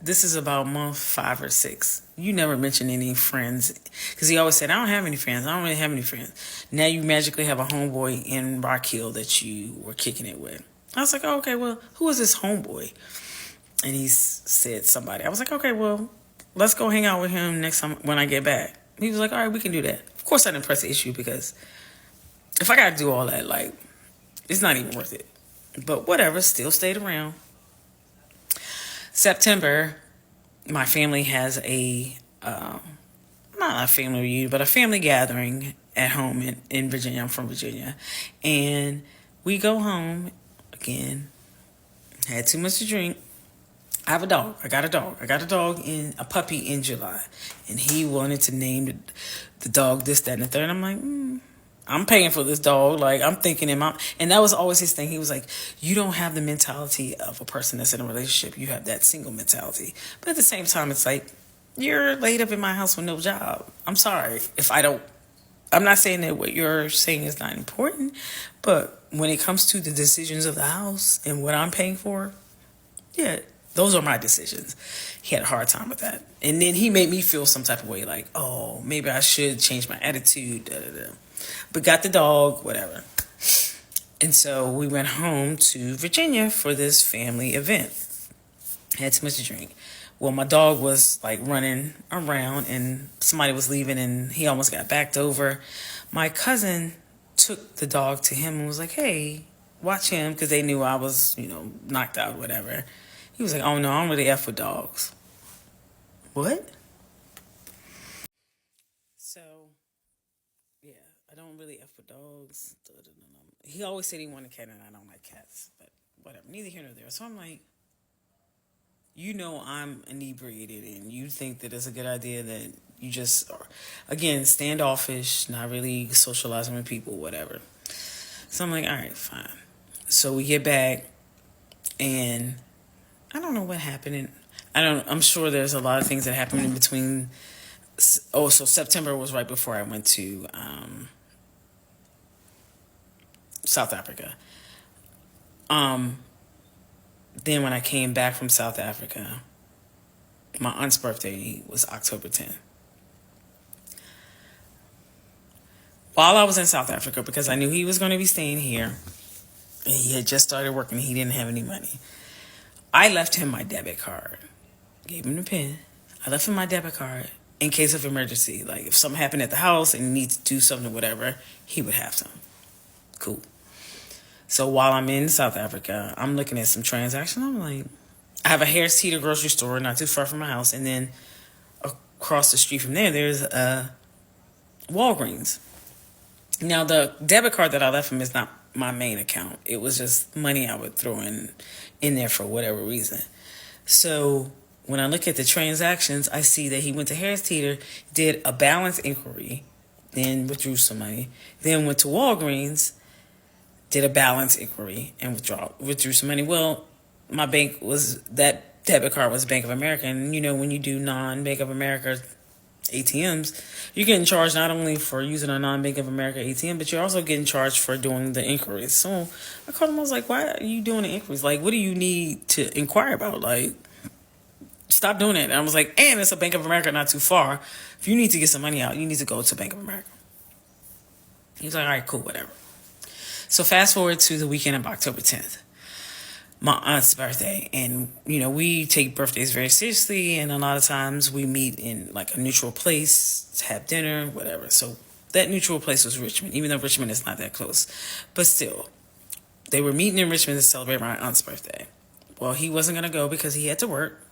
this is about month 5 or 6. You never mentioned any friends, because he always said, I don't have any friends. I don't really have any friends. Now you magically have a homeboy in Rock Hill that you were kicking it with. I was like, oh, okay, well, who is this homeboy? And he said somebody. I was like, okay, well, let's go hang out with him next time when I get back. He was like, all right, we can do that. Of course, I didn't press the issue, because if I got to do all that, like, it's not even worth it. But whatever, still stayed around. September, my family has not a family reunion, but a family gathering at home in Virginia. I'm from Virginia. And we go home again. Had too much to drink. I have a dog. I got a dog in a puppy in July, and he wanted to name the dog this, that, and the third. I'm like, I'm paying for this dog. Like, I'm thinking and that was always his thing. He was like, you don't have the mentality of a person that's in a relationship. You have that single mentality. But at the same time, it's like, you're laid up in my house with no job. I'm sorry if I don't. I'm not saying that what you're saying is not important, but when it comes to the decisions of the house and what I'm paying for, yeah, those are my decisions. He had a hard time with that. And then he made me feel some type of way, like, oh, maybe I should change my attitude, da, da, da. But got the dog, whatever. And so we went home to Virginia for this family event. Had too much to drink. Well, my dog was like running around, and somebody was leaving, and he almost got backed over. My cousin took the dog to him and was like, hey, watch him, because they knew I was, knocked out, whatever. He was like, oh, no, I don't really F with dogs. What? So, yeah, I don't really F with dogs. He always said he wanted a cat, and I don't like cats. But whatever, neither here nor there. So I'm like, I'm inebriated, and you think that it's a good idea that you just are, again, standoffish, not really socializing with people, whatever. So I'm like, all right, fine. So we get back, and I don't know what happened. And I'm sure there's a lot of things that happened in between. Oh, so September was right before I went to South Africa. Then when I came back from South Africa, my aunt's birthday was October 10th. While I was in South Africa, because I knew he was going to be staying here, and he had just started working, he didn't have any money. I left him my debit card, gave him the PIN. I left him my debit card in case of emergency. Like if something happened at the house and he needs to do something or whatever, he would have some. Cool. So while I'm in South Africa, I'm looking at some transactions. I'm like, I have a Harris Teeter grocery store not too far from my house, and then across the street from there, there's a Walgreens. Now, the debit card that I left him is not my main account. It was just money I would throw in there for whatever reason. So when I look at the transactions, I see that he went to Harris Teeter, did a balance inquiry, then withdrew some money, then went to Walgreens, did a balance inquiry, and withdrew some money. Well, my bank was, that debit card was Bank of America, and when you do non-Bank of America ATMs, you're getting charged not only for using a non-Bank of America ATM, but you're also getting charged for doing the inquiries. So I called him, I was like, why are you doing the inquiries? Like, what do you need to inquire about? Like, stop doing it. And I was like, and it's a Bank of America not too far. If you need to get some money out, you need to go to Bank of America. He's like, all right, cool, whatever. So fast forward to the weekend of October 10th. My aunt's birthday, and we take birthdays very seriously, and a lot of times we meet in like a neutral place to have dinner, whatever. So that neutral place was Richmond, even though Richmond is not that close, but still, they were meeting in Richmond to celebrate my aunt's birthday. Well, he wasn't gonna go because he had to work.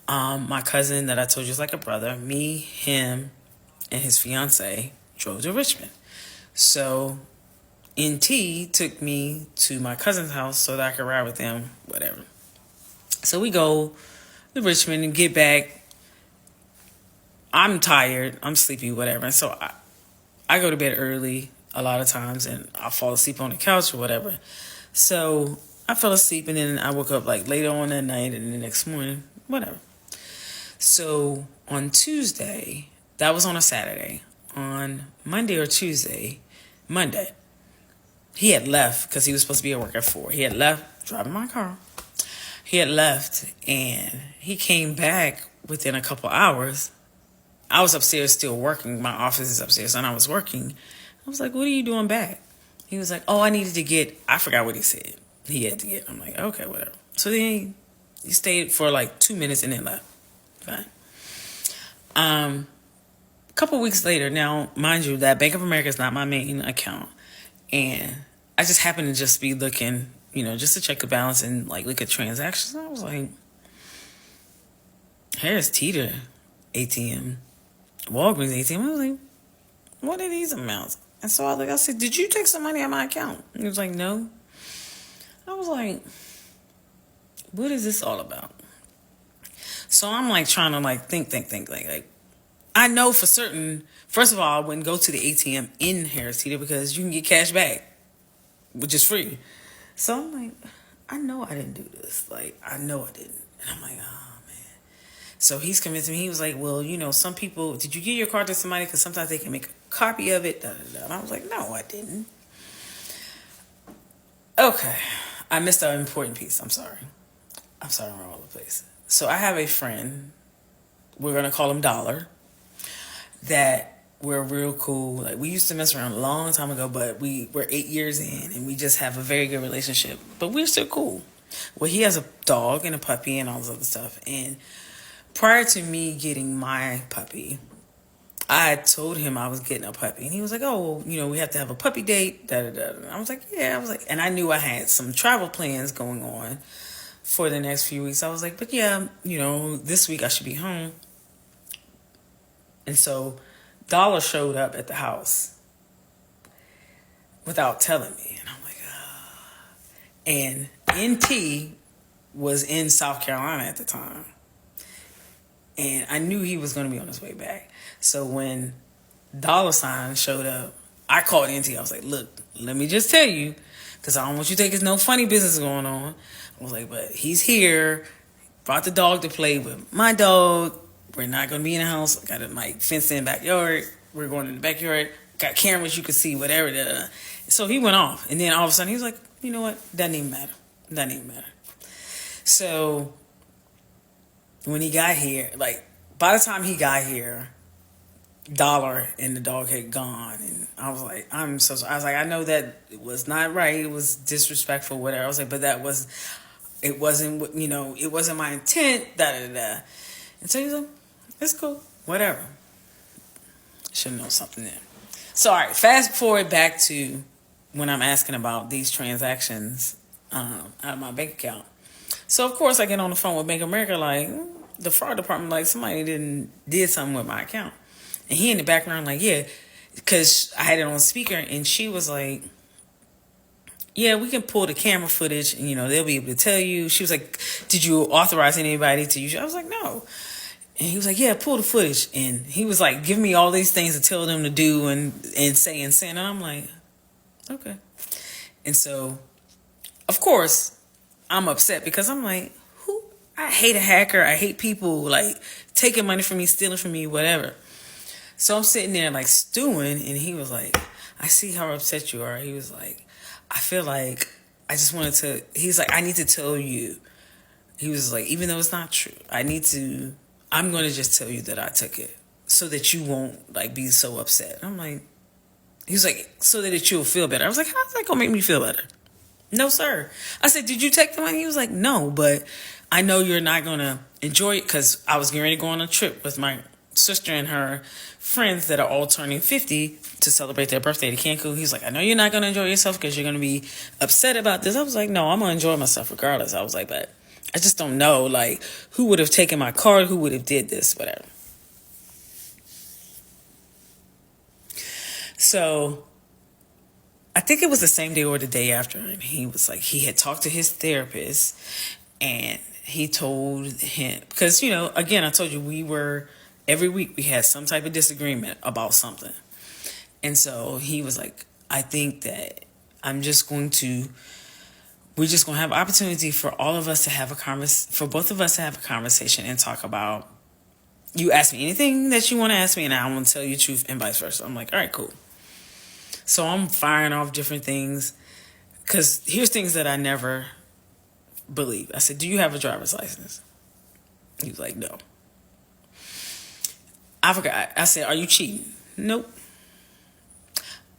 My cousin that I told you is like a brother, me, him, and his fiance drove to Richmond. So NT took me to my cousin's house so that I could ride with them, whatever. So we go to Richmond and get back. I'm tired. I'm sleepy, whatever. And so I go to bed early a lot of times, and I'll fall asleep on the couch or whatever. So I fell asleep, and then I woke up like later on that night and the next morning, whatever. So on Tuesday, that was on a Saturday. On Monday or Tuesday, Monday, he had left because he was supposed to be at work at 4. He had left, driving my car. He had left, and he came back within a couple hours. I was upstairs still working. My office is upstairs, and I was working. I was like, what are you doing back? He was like, oh, I needed to get, I forgot what he said. He had to get. I'm like, okay, whatever. So then he stayed for like 2 minutes and then left. Fine. A couple weeks later, now, mind you, that Bank of America is not my main account. And I just happened to just be looking, just to check the balance and like look at transactions. I was like, Harris Teeter ATM, Walgreens ATM. I was like, what are these amounts? And so I said, did you take some money out of my account? He was like, no. I was like, what is this all about? So I'm like trying to like think. Like, I know for certain, first of all, I wouldn't go to the ATM in Harris Teeter because you can get cash back, which is free. So I'm like, I know I didn't do this. Like, I know I didn't. And I'm like, oh, man. So he's convincing me. He was like, well, some people, did you give your card to somebody? Because sometimes they can make a copy of it. And I was like, no, I didn't. Okay. I missed an important piece. I'm sorry. I'm all over the place. So I have a friend. We're going to call him Dollar. That we're real cool. Like, we used to mess around a long time ago, but we're 8 years in, and we just have a very good relationship. But we're still cool. Well, he has a dog and a puppy and all this other stuff. And prior to me getting my puppy, I told him I was getting a puppy. And he was like, oh, well, we have to have a puppy date. And I was like, yeah. And I knew I had some travel plans going on for the next few weeks. I was like, but yeah, this week I should be home. And so Dollar showed up at the house without telling me. And I'm like, And NT was in South Carolina at the time. And I knew he was going to be on his way back. So when $sign showed up, I called NT. I was like, look, let me just tell you, because I don't want you to think there's no funny business going on. I was like, but he's here. Brought the dog to play with my dog. We're not going to be in the house. Got a like fenced in backyard. We're going in the backyard. Got cameras you can see, whatever. So he went off. And then all of a sudden he was like, you know what? Doesn't even matter. Doesn't even matter. So when he got here, like by the time he got here, Dollar and the dog had gone. And I was like, I'm so sorry. I was like, I know that it was not right. It was disrespectful, whatever. I was like, but it wasn't, it wasn't my intent, da da da. And so he's like, it's cool, whatever. Should know something there. So, all right, fast forward back to when I'm asking about these transactions out of my bank account. So, of course, I get on the phone with Bank of America, like, the fraud department, like, somebody did something with my account. And he in the background, like, yeah, because I had it on speaker, and she was like, yeah, we can pull the camera footage, and, they'll be able to tell you. She was like, did you authorize anybody to use it? I was like, no. And he was like, yeah, pull the footage. And he was like, give me all these things to tell them to do and say and send. And I'm like, okay. And so, of course, I'm upset because I'm like, I hate a hacker. I hate people like taking money from me, stealing from me, whatever. So I'm sitting there like stewing, and he was like, I see how upset you are. He was like, I feel like I just wanted to, he's like, I need to tell you. He was like, even though it's not true, I'm going to just tell you that I took it so that you won't like be so upset. I'm like, he was like, so that you'll feel better. I was like, how's that going to make me feel better? No, sir. I said, did you take the money? He was like, no, but I know you're not going to enjoy it because I was getting ready to go on a trip with my sister and her friends that are all turning 50 to celebrate their birthday to Cancun. He's like, I know you're not going to enjoy yourself because you're going to be upset about this. I was like, no, I'm going to enjoy myself regardless. I was like, but I just don't know, like, who would have taken my card, who would have did this, whatever. So I think it was the same day or the day after, and he was like, he had talked to his therapist, and he told him, because, again, I told you every week we had some type of disagreement about something. And so he was like, I think that we're just going to have opportunity for all of us to have for both of us to have a conversation and talk about, you ask me anything that you want to ask me and I'm going to tell you the truth and vice versa. I'm like, all right, cool. So I'm firing off different things because here's things that I never believe. I said, do you have a driver's license? He was like, no. I forgot. I said, are you cheating? Nope.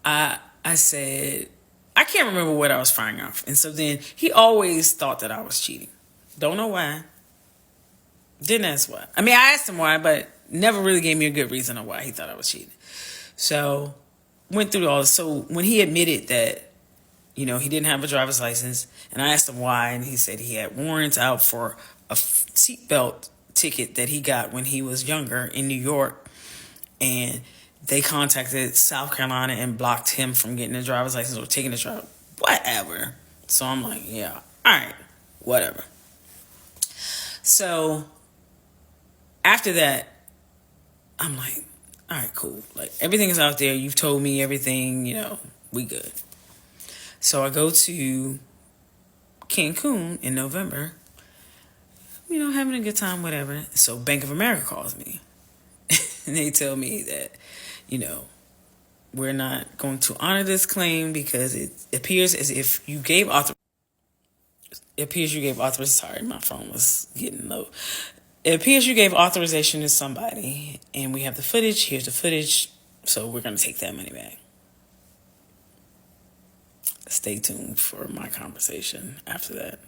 I said, I can't remember what I was firing off. And so then he always thought that I was cheating. Don't know why. Didn't ask why. I mean, I asked him why, but never really gave me a good reason of why he thought I was cheating. So went through all this. So when he admitted that, he didn't have a driver's license, and I asked him why, and he said he had warrants out for a seatbelt ticket that he got when he was younger in New York, and they contacted South Carolina and blocked him from getting a driver's license or taking a drive, whatever. So I'm like, yeah, all right, whatever. So after that, I'm like, all right, cool. Like, everything is out there. You've told me everything, we good. So I go to Cancun in November, having a good time, whatever. So Bank of America calls me. And they tell me that, we're not going to honor this claim because it appears as if you gave sorry, my phone was getting low. It appears you gave authorization to somebody, and we have the footage. Here's the footage. So we're going to take that money back. Stay tuned for my conversation after that.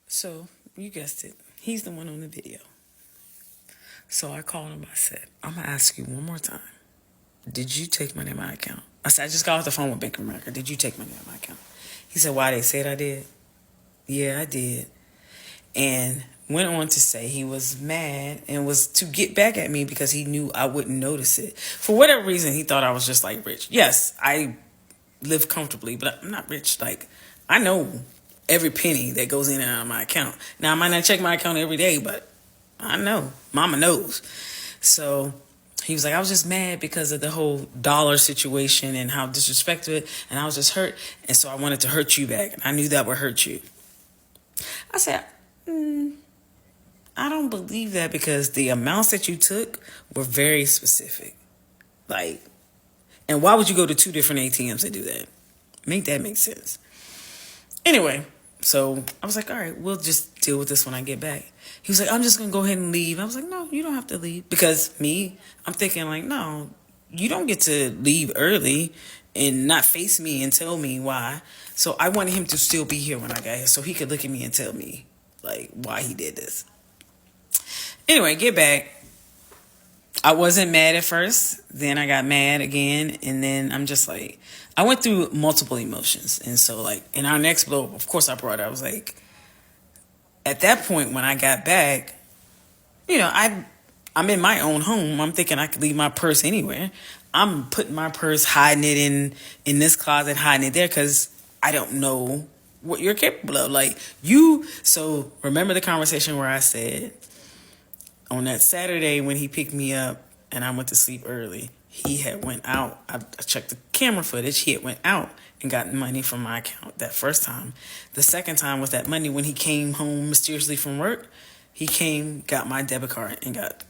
So you guessed it. He's the one on the video. So I called him. I said, I'm going to ask you one more time. Did you take money in my account? I said, I just got off the phone with Bank of America. Did you take money in my account? He said, why? They said I did. Yeah, I did. And went on to say he was mad and was to get back at me because he knew I wouldn't notice it. For whatever reason, he thought I was just like rich. Yes, I live comfortably, but I'm not rich. Like, I know every penny that goes in and out of my account. Now, I might not check my account every day, but I know. Mama knows. So He was like, I was just mad because of the whole dollar situation and how disrespectful it, and I was just hurt, and so I wanted to hurt you back, and I knew that would hurt you. I said, I don't believe that because the amounts that you took were very specific. Like, and why would you go to two different ATMs and do that? Make that make sense. Anyway, so I was like, all right, we'll just deal with this when I get back. He was like, I'm just going to go ahead and leave. I was like, no, you don't have to leave. Because me, I'm thinking like, no, you don't get to leave early and not face me and tell me why. So I wanted him to still be here when I got here so he could look at me and tell me like why he did this. Anyway, get back. I wasn't mad at first. Then I got mad again. And then I'm just like, I went through multiple emotions. And so like in our next blow, of course I brought it. I was like, at that point when I got back, I'm in my own home. I'm thinking I could leave my purse anywhere. I'm putting my purse, hiding it in this closet, hiding it there because I don't know what you're capable of. Like so remember the conversation where I said on that Saturday when he picked me up and I went to sleep early, he had went out. I checked the camera footage. He had went out and got money from my account that first time. The second time was that Monday when he came home mysteriously from work. He came, got my debit card, and got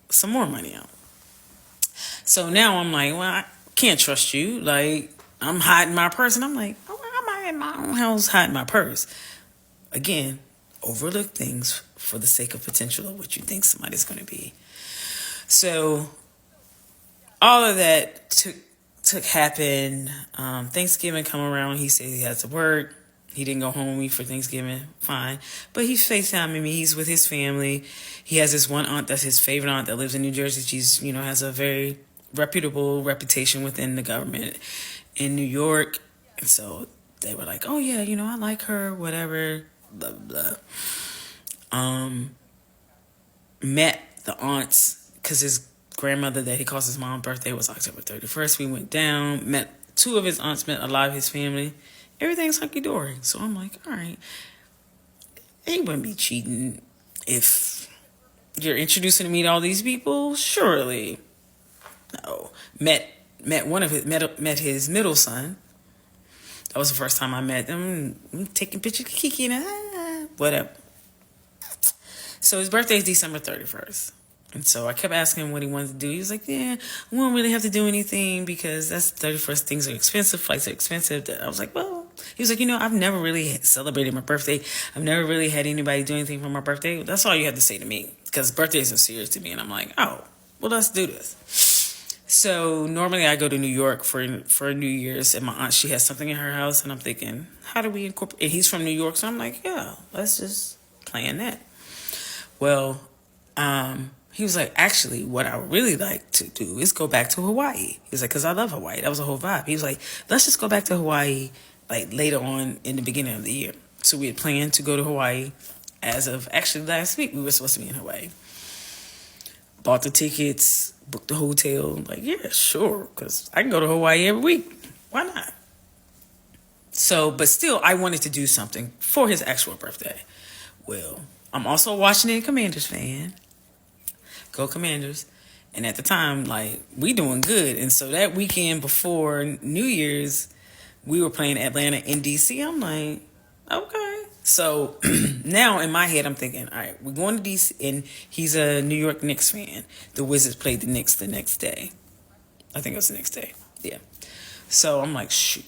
some more money out. So now I'm like, well, I can't trust you. Like, I'm hiding my purse. And I'm like, oh, I'm in my own house hiding my purse. Again, overlook things for the sake of potential of what you think somebody's going to be. So all of that took happen. Thanksgiving come around. He said he had to work. He didn't go home with me for Thanksgiving. Fine. But he's FaceTiming me. He's with his family. He has this one aunt that's his favorite aunt that lives in New Jersey. She's, has a very reputable reputation within the government in New York. And so they were like, oh, yeah, I like her, whatever, blah, blah, blah. Met the aunts because his grandmother that he calls his mom's birthday was October 31st. We went down, met two of his aunts, met a lot of his family. Everything's hunky-dory. So I'm like, all right, he wouldn't be cheating if you're introducing me to all these people. Surely. No. Met his middle son. That was the first time I met them. Taking pictures, Kiki, and whatever. So his birthday is December 31st. And so I kept asking him what he wanted to do. He was like, yeah, we don't really have to do anything because that's 31st. Things are expensive. Flights are expensive. I was like, well, he was like, I've never really celebrated my birthday. I've never really had anybody do anything for my birthday. That's all you have to say to me because birthdays are serious to me. And I'm like, oh, well, let's do this. So normally I go to New York for New Year's and my aunt, she has something in her house. And I'm thinking, how do we incorporate? And he's from New York. So I'm like, yeah, let's just plan that. Well, he was like, actually, what I would really like to do is go back to Hawaii. He was like, because I love Hawaii. That was a whole vibe. He was like, let's just go back to Hawaii, like later on in the beginning of the year. So we had planned to go to Hawaii as of actually last week. We were supposed to be in Hawaii. Bought the tickets, booked the hotel. Like, yeah, sure, because I can go to Hawaii every week. Why not? So, but still, I wanted to do something for his actual birthday. Well, I'm also a Washington Commanders fan. Go Commanders. And at the time, like, we doing good. And so that weekend before New Year's, we were playing Atlanta in D.C. I'm like, okay. So now in my head, I'm thinking, all right, we're going to D.C. And he's a New York Knicks fan. The Wizards played the Knicks the next day. I think it was the next day. Yeah. So I'm like, shoot.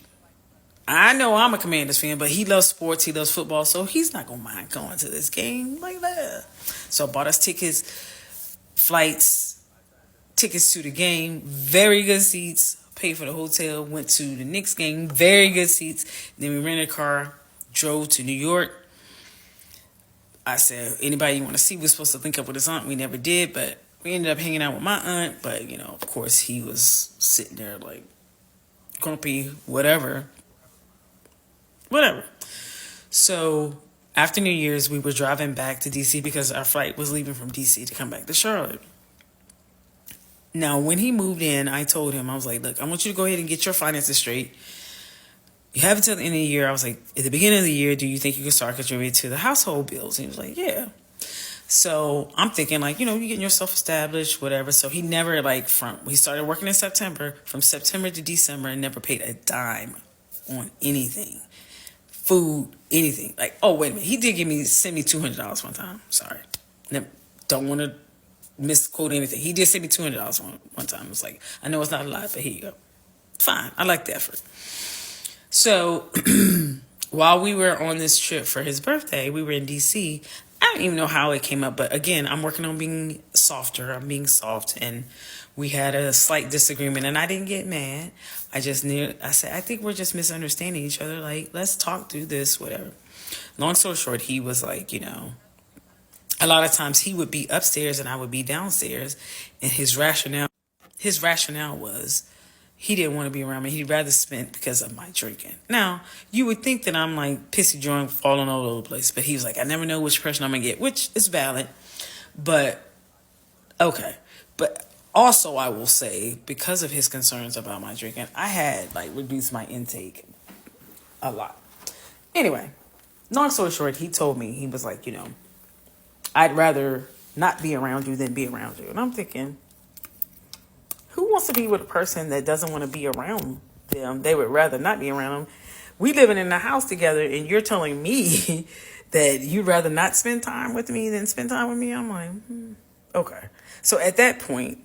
I know I'm a Commanders fan, but he loves sports. He loves football. So he's not going to mind going to this game like that. So I bought us tickets, flights, tickets to the game, very good seats, paid for the hotel, went to the Knicks game, very good seats. Then we rented a car, drove to New York. I said, anybody you want to see? We're supposed to link up with his aunt. We never did, but we ended up hanging out with my aunt. But, of course, he was sitting there like grumpy, whatever. So after New Year's, we were driving back to D.C. because our flight was leaving from D.C. to come back to Charlotte. Now, when he moved in, I told him, I was like, look, I want you to go ahead and get your finances straight. You have until the end of the year. I was like, at the beginning of the year, do you think you can start contributing to the household bills? And he was like, yeah. So I'm thinking like, you're getting yourself established, whatever. So he never he started working in September, from September to December, and never paid a dime on anything, food, anything. Like, oh wait a minute, he did send me $200 one time. Sorry, don't want to misquote anything. He did send me $200 one time. It was like, I know it's not a lot, but here you go. Fine, I like the effort. So while we were on this trip for his birthday, we were in DC. I don't even know how it came up, but again, I'm working on being softer. I'm being soft, and we had a slight disagreement, and I didn't get mad. I said, I think we're just misunderstanding each other. Like, let's talk through this, whatever. Long story short, he was like, a lot of times he would be upstairs and I would be downstairs, and his rationale was he didn't want to be around me. He'd rather spend because of my drinking. Now, you would think that I'm like pissy drunk, falling all over the place, but he was like, I never know which person I'm going to get, which is valid, but okay. But also, I will say, because of his concerns about my drinking, I had reduced my intake a lot. Anyway, long story short, he told me, he was like, I'd rather not be around you than be around you. And I'm thinking, who wants to be with a person that doesn't want to be around them? They would rather not be around them. We living in a house together, and you're telling me that you'd rather not spend time with me than spend time with me? I'm like, okay. So at that point,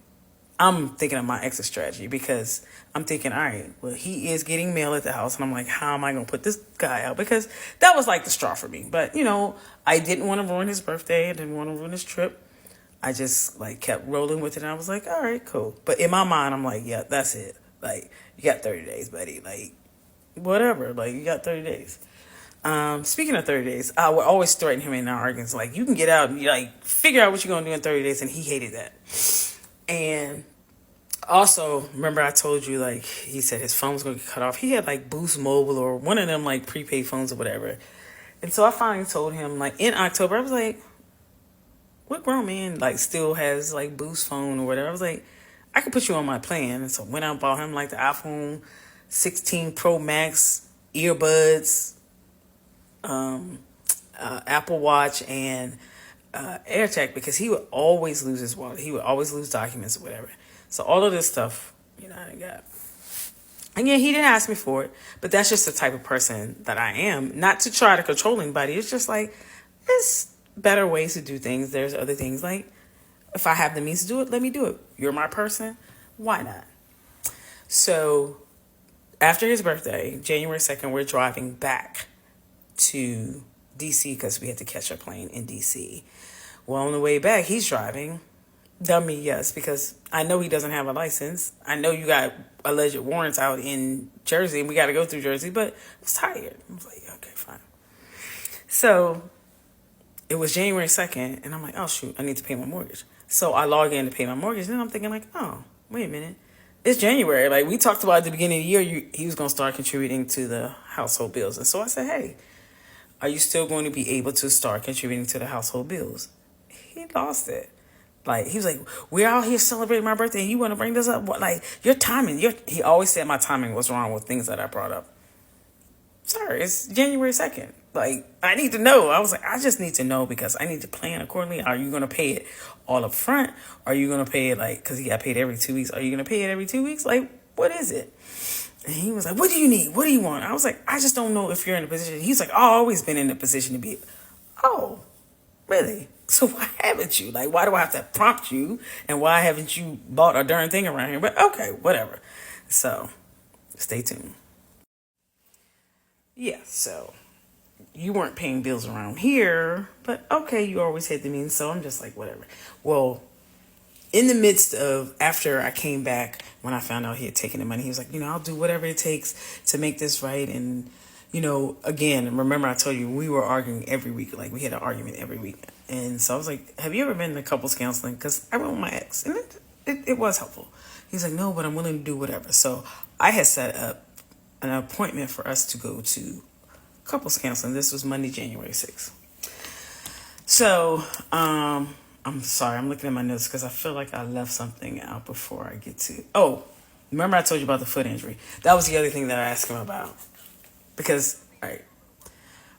I'm thinking of my exit strategy, because I'm thinking, all right, well, he is getting mail at the house, and I'm like, how am I going to put this guy out? Because that was like the straw for me. But, I didn't want to ruin his birthday. I didn't want to ruin his trip. I just kept rolling with it, and I was like, all right, cool. But in my mind, I'm like, yeah, that's it. Like, you got 30 days, buddy. Like, whatever. Like, you got 30 days. Speaking of 30 days, I would always threaten him in our arguments. Like, you can get out and figure out what you're going to do in 30 days. And he hated that. And also, remember I told you, he said his phone was going to get cut off. He had Boost Mobile or one of them prepaid phones or whatever. And so I finally told him, in October, I was like, what grown man still has Boost phone or whatever? I was like, I could put you on my plan. And so when I bought him the iPhone 16 Pro Max, earbuds, Apple Watch, and AirTag, because he would always lose his wallet. He would always lose documents or whatever. So all of this stuff, I got. And yeah, he didn't ask me for it, but that's just the type of person that I am. Not to try to control anybody. It's just there's better ways to do things. There's other things if I have the means to do it, let me do it. You're my person. Why not? So after his birthday, January 2nd, we're driving back to DC because we had to catch a plane in DC. Well, on the way back, he's driving. Dummy, yes, because I know he doesn't have a license. I know you got alleged warrants out in Jersey, and we got to go through Jersey, but I was tired. I was like, okay, fine. So it was January 2nd, and I'm like, oh, shoot, I need to pay my mortgage. So I log in to pay my mortgage, and then I'm thinking oh, wait a minute. It's January. We talked about at the beginning of the year, he was going to start contributing to the household bills. And so I said, hey, are you still going to be able to start contributing to the household bills? He lost it. He was like, we're out here celebrating my birthday, and you want to bring this up? What, your timing. He always said my timing was wrong with things that I brought up. Sorry, it's January 2nd. I need to know. I was like, I just need to know because I need to plan accordingly. Are you going to pay it all up front? Are you going to pay it because he got paid every 2 weeks? Are you going to pay it every 2 weeks? What is it? And he was like, what do you need? What do you want? I was like, I just don't know if you're in a position. He's like, I've always been in a position to be. Oh, really? So why haven't you? Why do I have to prompt you? And why haven't you bought a darn thing around here? But okay, whatever. So stay tuned. Yeah, so you weren't paying bills around here, but okay, you always had the means. So I'm just like, whatever. Well, in the midst of, after I came back, when I found out he had taken the money, he was like, I'll do whatever it takes to make this right. And, again, remember I told you we were arguing every week. We had an argument every week. And so I was like, have you ever been to couples counseling? Because I went with my ex, and it was helpful. He's like, no, but I'm willing to do whatever. So I had set up an appointment for us to go to couples counseling. This was Monday, January 6th. So, I'm sorry, I'm looking at my notes because I feel like I left something out before I get to. Oh, remember I told you about the foot injury? That was the other thing that I asked him about. Because, all right,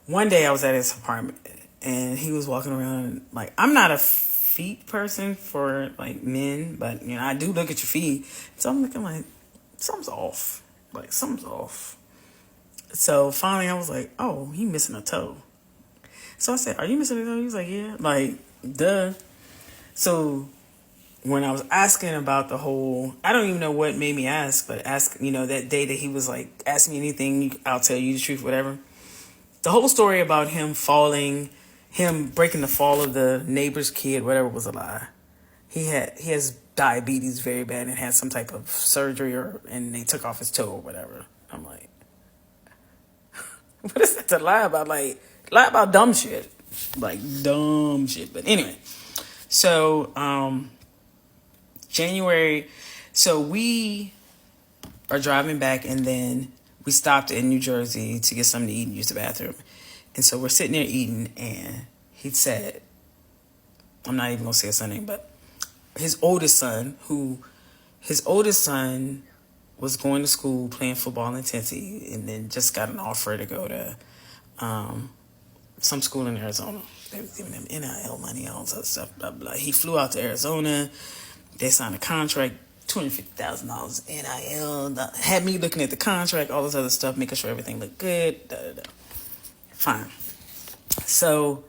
one day I was at his apartment, and he was walking around like, I'm not a feet person for like men, but I do look at your feet. So I'm looking like something's off. Like something's off. So finally I was like, oh, he missing a toe. So I said, are you missing a toe? He was like, yeah. Like, duh. So when I was asking about the whole, I don't even know what made me ask, but ask, that day that he was like, ask me anything, I'll tell you the truth, whatever. The whole story about him breaking the fall of the neighbor's kid, whatever, was a lie. He has diabetes very bad and had some type of surgery and they took off his toe or whatever. I'm like, what is that to lie about? Like, lie about dumb shit. Like, dumb shit. But anyway, so, January, so we are driving back and then we stopped in New Jersey to get something to eat and use the bathroom. And so we're sitting there eating and he said, I'm not even going to say his son name, but his oldest son was going to school playing football in Tennessee and then just got an offer to go to some school in Arizona. They were giving him NIL money, all this other stuff, blah, blah. He flew out to Arizona. They signed a contract, $250,000 NIL. Had me looking at the contract, all this other stuff, making sure everything looked good. Da, da, da. Fine. So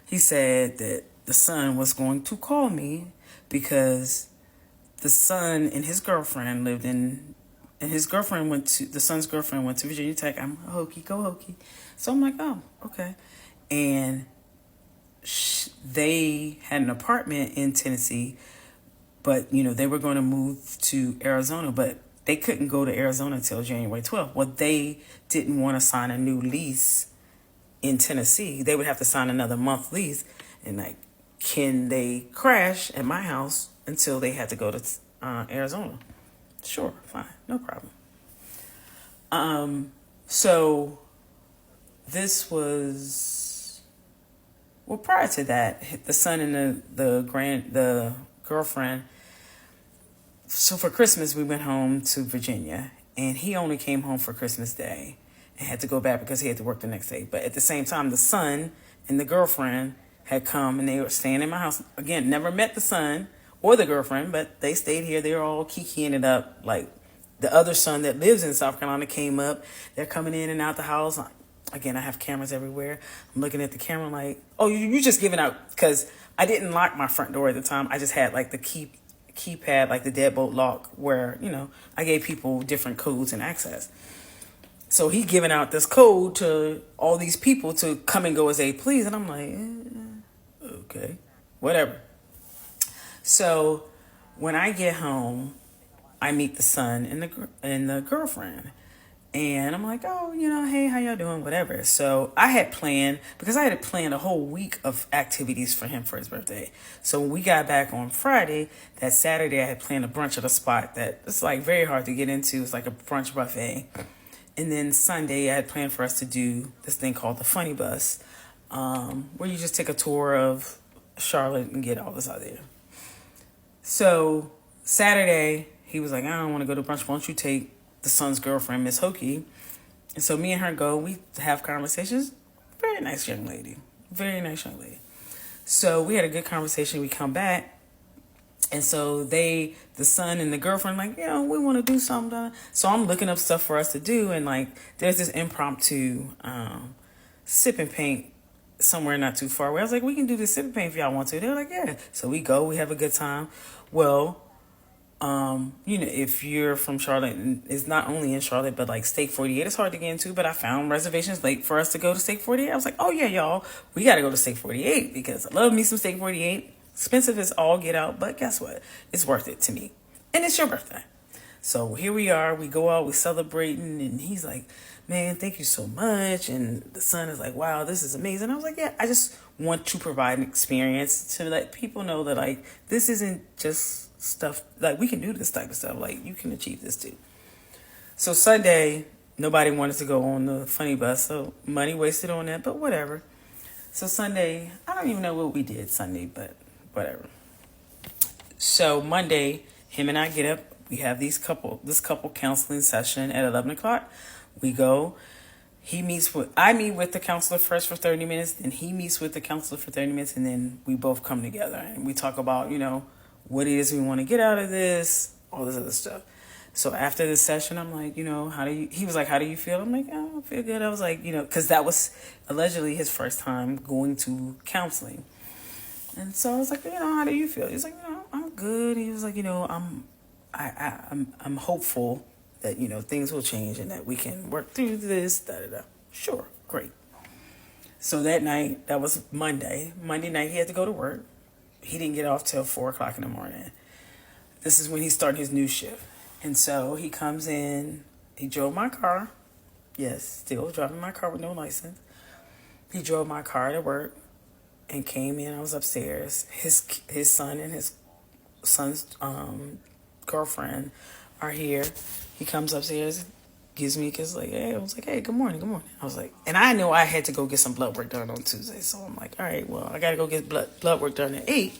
he said that the son was going to call me because the son and his girlfriend the son's girlfriend went to Virginia Tech. I'm a Hokie, go Hokie. So I'm like, oh, okay. And they had an apartment in Tennessee, but, they were going to move to Arizona, but they couldn't go to Arizona until January 12th. Well, they didn't want to sign a new lease in Tennessee. They would have to sign another month lease. And like, can they crash at my house until they had to go to Arizona? Sure, fine, no problem. So this was, well, prior to that, the son and the girlfriend. So for Christmas, we went home to Virginia, and he only came home for Christmas Day and had to go back because he had to work the next day. But at the same time, the son and the girlfriend had come, and they were staying in my house. Again, never met the son or the girlfriend, but they stayed here. They were all kikiing it up. Like, the other son that lives in South Carolina came up. They're coming in and out the house. Again, I have cameras everywhere. I'm looking at the camera like, oh, you just giving out, because I didn't lock my front door at the time. I just had like the keypad, like the deadbolt lock, where, I gave people different codes and access. So he giving out this code to all these people to come and go as they please. And I'm like, okay, whatever. So when I get home, I meet the son and the girlfriend. And I'm like, oh, hey, how y'all doing? Whatever. So I had planned a whole week of activities for him for his birthday. So when we got back on Friday, that Saturday I had planned a brunch at a spot that it's like very hard to get into. It's like a brunch buffet. And then Sunday I had planned for us to do this thing called the Funny Bus, where you just take a tour of Charlotte and get all this out there. So Saturday, he was like, I don't want to go to brunch. Why don't you take the son's girlfriend, Miss Hokie? And so me and her go. We have conversations. Very nice young lady. Very nice young lady. So we had a good conversation. We come back. And so the son and the girlfriend, like, we want to do something. So I'm looking up stuff for us to do. And like, there's this impromptu sip and paint somewhere not too far away. I was like, we can do this sip and paint if y'all want to. They're like, yeah. So we go. We have a good time. Well, if you're from Charlotte, and it's not only in Charlotte, but like Steak 48 is hard to get into, but I found reservations late for us to go to Steak 48. I was like, oh yeah, y'all, we got to go to Steak 48 because I love me some Steak 48. Expensive as all get out, but guess what? It's worth it to me. And it's your birthday. So here we are, we go out, we celebrating, and he's like, man, thank you so much. And the son is like, wow, this is amazing. I was like, yeah, I just want to provide an experience to let people know that like, this isn't just stuff, like we can do this type of stuff, like you can achieve this too. So Sunday, nobody wanted to go on the Funny Bus, so money wasted on that, but whatever. So Sunday, I don't even know what we did Sunday, but whatever. So Monday, him and I get up, we have this couple counseling session at 11 o'clock. We go, I meet with the counselor first for 30 minutes, then he meets with the counselor for 30 minutes, and then we both come together and we talk about, what it is we want to get out of this, all this other stuff. So after this session, I'm like, he was like, how do you feel? I'm like, oh, I feel good. I was like, because that was allegedly his first time going to counseling. And so I was like, how do you feel? He's like, I'm good. He was like, I'm hopeful that, things will change and that we can work through this, da-da-da. Sure, great. So that night, that was Monday. Monday night, he had to go to work. He didn't get off till 4 o'clock in the morning. This is when he started his new shift. And so he comes in, he drove my car. Yes, still driving my car with no license. He drove my car to work and came in. I was upstairs. His son and his son's girlfriend are here. He comes upstairs, gives me a kiss, like, hey. I was like, hey, good morning, good morning. I was like, and I know I had to go get some blood work done on Tuesday. So I'm like, all right, well, I got to go get blood work done at 8.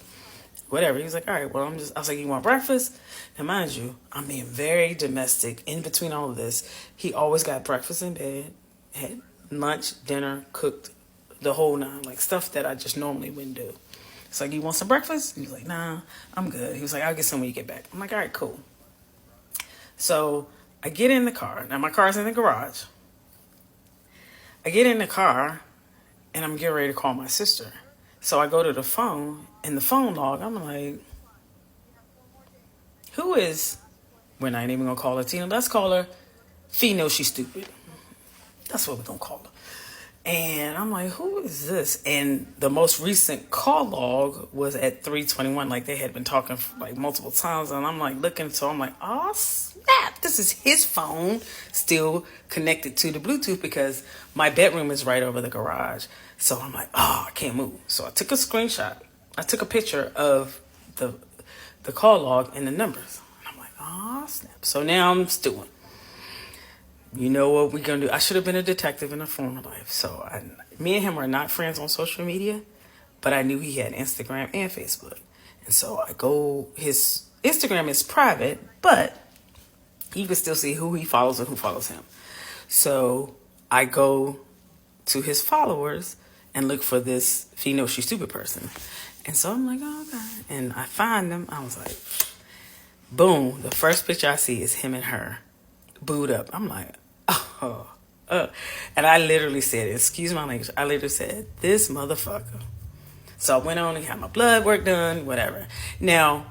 Whatever. He was like, all right, well, I was like, you want breakfast? Now, mind you, I'm being very domestic in between all of this. He always got breakfast in bed, had lunch, dinner, cooked, the whole nine, like stuff that I just normally wouldn't do. It's like, you want some breakfast? He was like, nah, I'm good. He was like, I'll get some when you get back. I'm like, all right, cool. So I get in the car. Now, my car's in the garage. I get in the car, and I'm getting ready to call my sister. So I go to the phone, and the phone log, I'm like, who is, we're not even going to call her Tina. Let's call her Fee knows she's stupid. That's what we're going to call her. And I'm like, who is this? And the most recent call log was at 3:21. Like, they had been talking like multiple times. And I'm like looking, so I'm like, oh, snap. This is his phone still connected to the Bluetooth because my bedroom is right over the garage. So I'm like, oh, I can't move. So I took a screenshot. I took a picture of the call log and the numbers. And I'm like, oh, snap. So now I'm stewing. You know what we're going to do? I should have been a detective in a former life. So me and him are not friends on social media, but I knew he had Instagram and Facebook. And so his Instagram is private, but you can still see who he follows and who follows him. So I go to his followers and look for this Fee knows she's stupid person. And so I'm like, oh, okay. And I find them. I was like, boom. The first picture I see is him and her booed up. I'm like, oh. And I literally said, excuse my language, I literally said, this motherfucker. So I went on and got my blood work done, whatever. Now,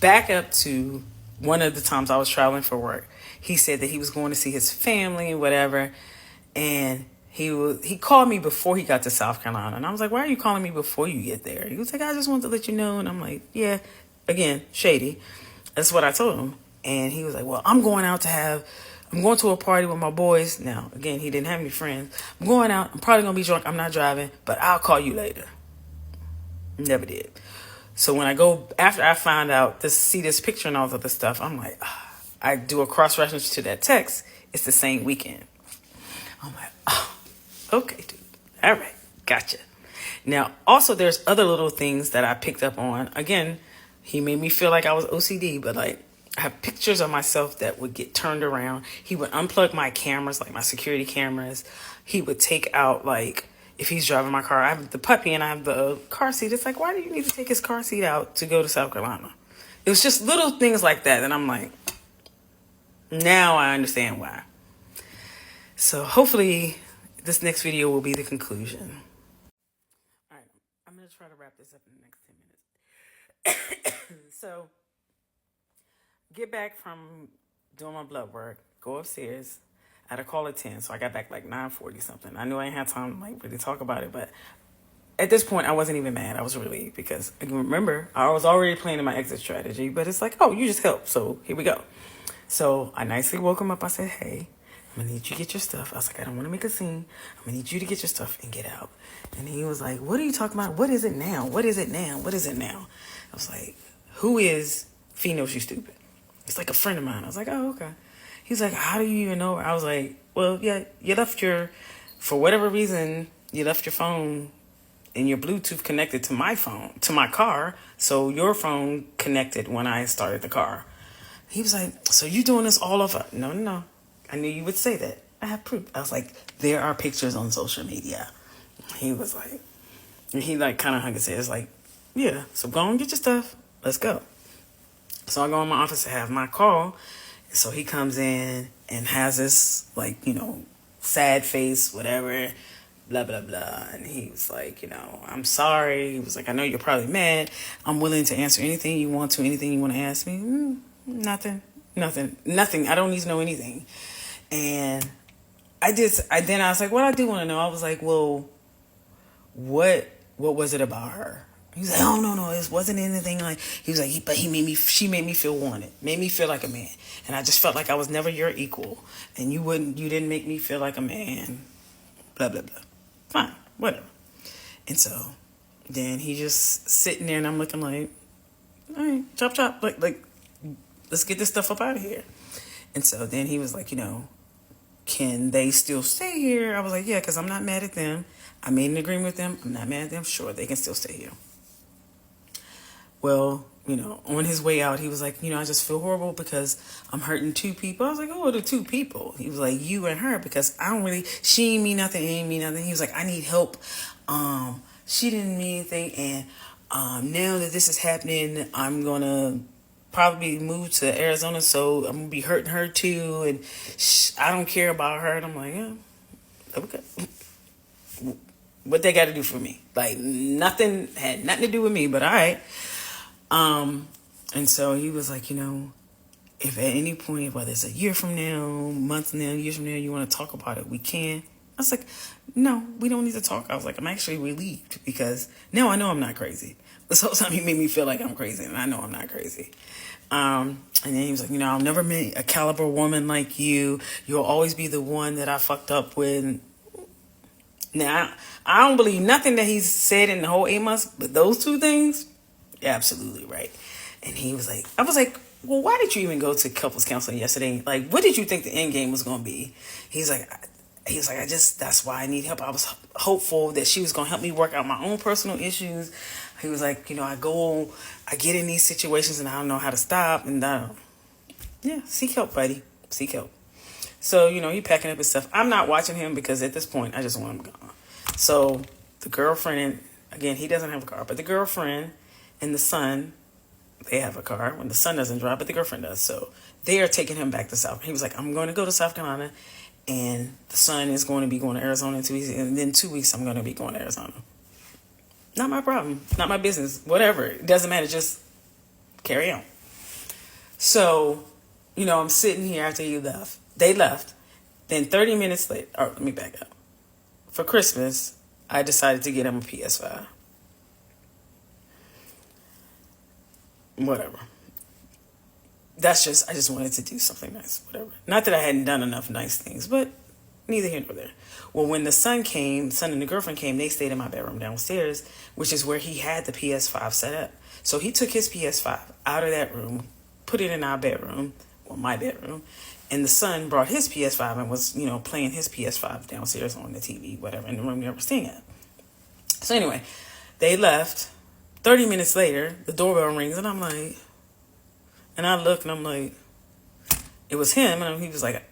back up to one of the times I was traveling for work. He said that he was going to see his family, whatever. And he called me before he got to South Carolina. And I was like, why are you calling me before you get there? He was like, I just wanted to let you know. And I'm like, yeah, again, shady. That's what I told him. And he was like, well, I'm going to a party with my boys. Now, again, he didn't have any friends. I'm going out. I'm probably going to be drunk. I'm not driving, but I'll call you later. Never did. So when I go, after I find out, see this picture and all this other stuff, I'm like, I do a cross-reference to that text. It's the same weekend. I'm like, oh, okay, dude. All right. Gotcha. Now, also, there's other little things that I picked up on. Again, he made me feel like I was OCD, but like, I have pictures of myself that would get turned around. He would unplug my cameras, like my security cameras. He would take out, like, if he's driving my car, I have the puppy and I have the car seat. It's like, why do you need to take his car seat out to go to South Carolina? It was just little things like that. And I'm like, now I understand why. So hopefully this next video will be the conclusion. All right, I'm going to try to wrap this up in the next 10 minutes. So get back from doing my blood work, go upstairs. I had a call at 10, so I got back like 9:40 something. I knew I didn't have time to like really talk about it, but at this point I wasn't even mad. I was relieved because remember, I was already planning my exit strategy, but it's like, oh, you just helped, so here we go. So I nicely woke him up. I said, hey, I'm going to need you to get your stuff. I was like, I don't want to make a scene. I'm going to need you to get your stuff and get out. And he was like, what are you talking about? What is it now? What is it now? What is it now? I was like, who is Fee knows she's stupid? It's like a friend of mine. I was like, oh, okay. He's like, how do you even know? I was like, well, yeah, for whatever reason, you left your phone and your Bluetooth connected to my phone, to my car. So your phone connected when I started the car. He was like, so you doing this all over? No. I knew you would say that. I have proof. I was like, there are pictures on social media. He was like, he like kind of hung his head. It's like, yeah, so go and get your stuff. Let's go. So I go in my office to have my call. So he comes in and has this, like, sad face, whatever, blah, blah, blah. And he was like, I'm sorry. He was like, I know you're probably mad. I'm willing to answer anything you want to, anything you want to ask me. Nothing. I don't need to know anything. And then I was like, what I do want to know, I was like, well, what was it about her? He was like, oh, no, it wasn't anything like, he was like, but she made me feel wanted, made me feel like a man. And I just felt like I was never your equal. And you didn't make me feel like a man, blah, blah, blah. Fine, whatever. And so then he just sitting there and I'm looking like, all right, chop, like, let's get this stuff up out of here. And so then he was like, can they still stay here? I was like, yeah, because I'm not mad at them. I made an agreement with them. I'm not mad at them. Sure, they can still stay here. Well, on his way out, he was like, I just feel horrible because I'm hurting two people. I was like, oh, the two people. He was like, you and her, because she ain't mean nothing, ain't mean nothing. He was like, I need help. She didn't mean anything. And now that this is happening, I'm going to probably move to Arizona, so I'm going to be hurting her too. And I don't care about her. And I'm like, yeah, okay. What they got to do for me? Like, nothing had nothing to do with me, but all right. And so he was like, if at any point, whether it's a year from now, months from now, years from now, you want to talk about it, we can. I was like, no, we don't need to talk. I was like, I'm actually relieved because now I know I'm not crazy. This whole time he made me feel like I'm crazy, and I know I'm not crazy. And then he was like, I'll never meet a caliber woman like you. You'll always be the one that I fucked up with. Now, I don't believe nothing that he's said in the whole 8 months, but those two things, absolutely right. And he was like, I was like, well, why did you even go to couples counseling yesterday? Like, what did you think the end game was going to be? He's like, that's why I need help. I was hopeful that she was going to help me work out my own personal issues. He was like, I get in these situations and I don't know how to stop. And yeah, seek help, buddy. Seek help. So, he packing up his stuff. I'm not watching him because at this point, I just want him gone. So the girlfriend, again, he doesn't have a car, but the girlfriend and the son, they have a car when the son doesn't drive, but the girlfriend does. So they are taking him back to South. He was like, I'm going to go to South Carolina, and the son is going to be going to Arizona in 2 weeks, and then 2 weeks I'm going to be going to Arizona. Not my problem. Not my business. Whatever. It doesn't matter. Just carry on. So, I'm sitting here after they left. Then 30 minutes later, let me back up. For Christmas, I decided to get him a PS5. Whatever. I just wanted to do something nice. Whatever. Not that I hadn't done enough nice things, but neither here nor there. Well, when the son and the girlfriend came, they stayed in my bedroom downstairs, which is where he had the PS5 set up. So he took his PS5 out of that room, put it in our bedroom, or my bedroom, and the son brought his PS5 and was, playing his PS5 downstairs on the TV, whatever, in the room they were staying at. So anyway, they left. 30 minutes later, the doorbell rings, and I'm like, and I look, and I'm like, it was him, and he was like,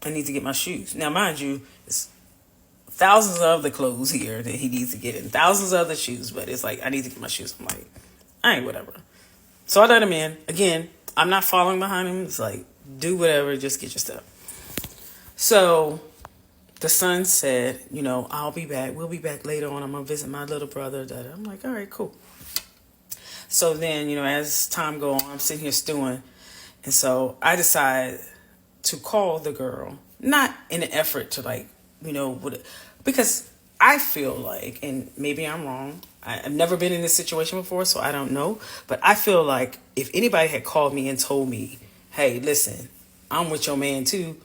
I need to get my shoes. Now, mind you, it's thousands of other clothes here that he needs to get in, thousands of other shoes, but it's like, I need to get my shoes. I'm like, all right, whatever. So I let him in. Again, I'm not following behind him. It's like, do whatever, just get your stuff. So the son said, I'll be back. We'll be back later on. I'm going to visit my little brother. I'm like, all right, cool. So then, as time goes on, I'm sitting here stewing. And so I decide to call the girl, not in an effort to because I feel like, and maybe I'm wrong, I've never been in this situation before, so I don't know. But I feel like if anybody had called me and told me, hey, listen, I'm with your man too,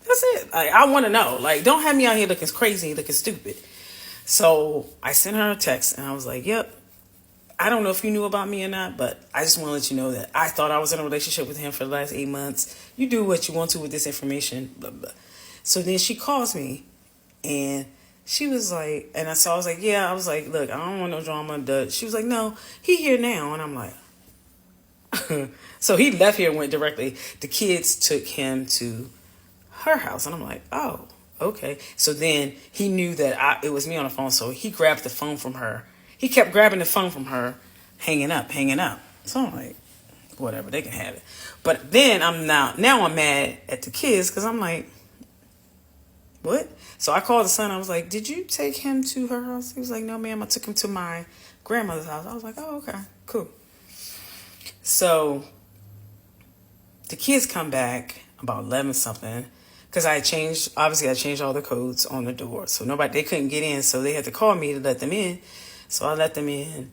that's it. I want to know. Don't have me out here looking crazy, looking stupid. So I sent her a text and I was like, yep. I don't know if you knew about me or not, but I just want to let you know that I thought I was in a relationship with him for the last 8 months. You do what you want to with this information, blah, blah. So then she calls me, and she was like, and I was like, yeah. I was like, look, I don't want no drama. She was like, no, he here now. And I'm like, so he left here and went directly. The kids took him to her house. And I'm like, oh, okay. So then he knew that it was me on the phone, so he grabbed the phone from her. He kept grabbing the phone from her, hanging up, hanging up. So I'm like, whatever, they can have it. But then now I'm mad at the kids because I'm like, what? So I called the son. I was like, did you take him to her house? He was like, no, ma'am. I took him to my grandmother's house. I was like, oh, okay, cool. So the kids come back about 11 something because I changed all the codes on the door. So they couldn't get in. So they had to call me to let them in. So I let them in.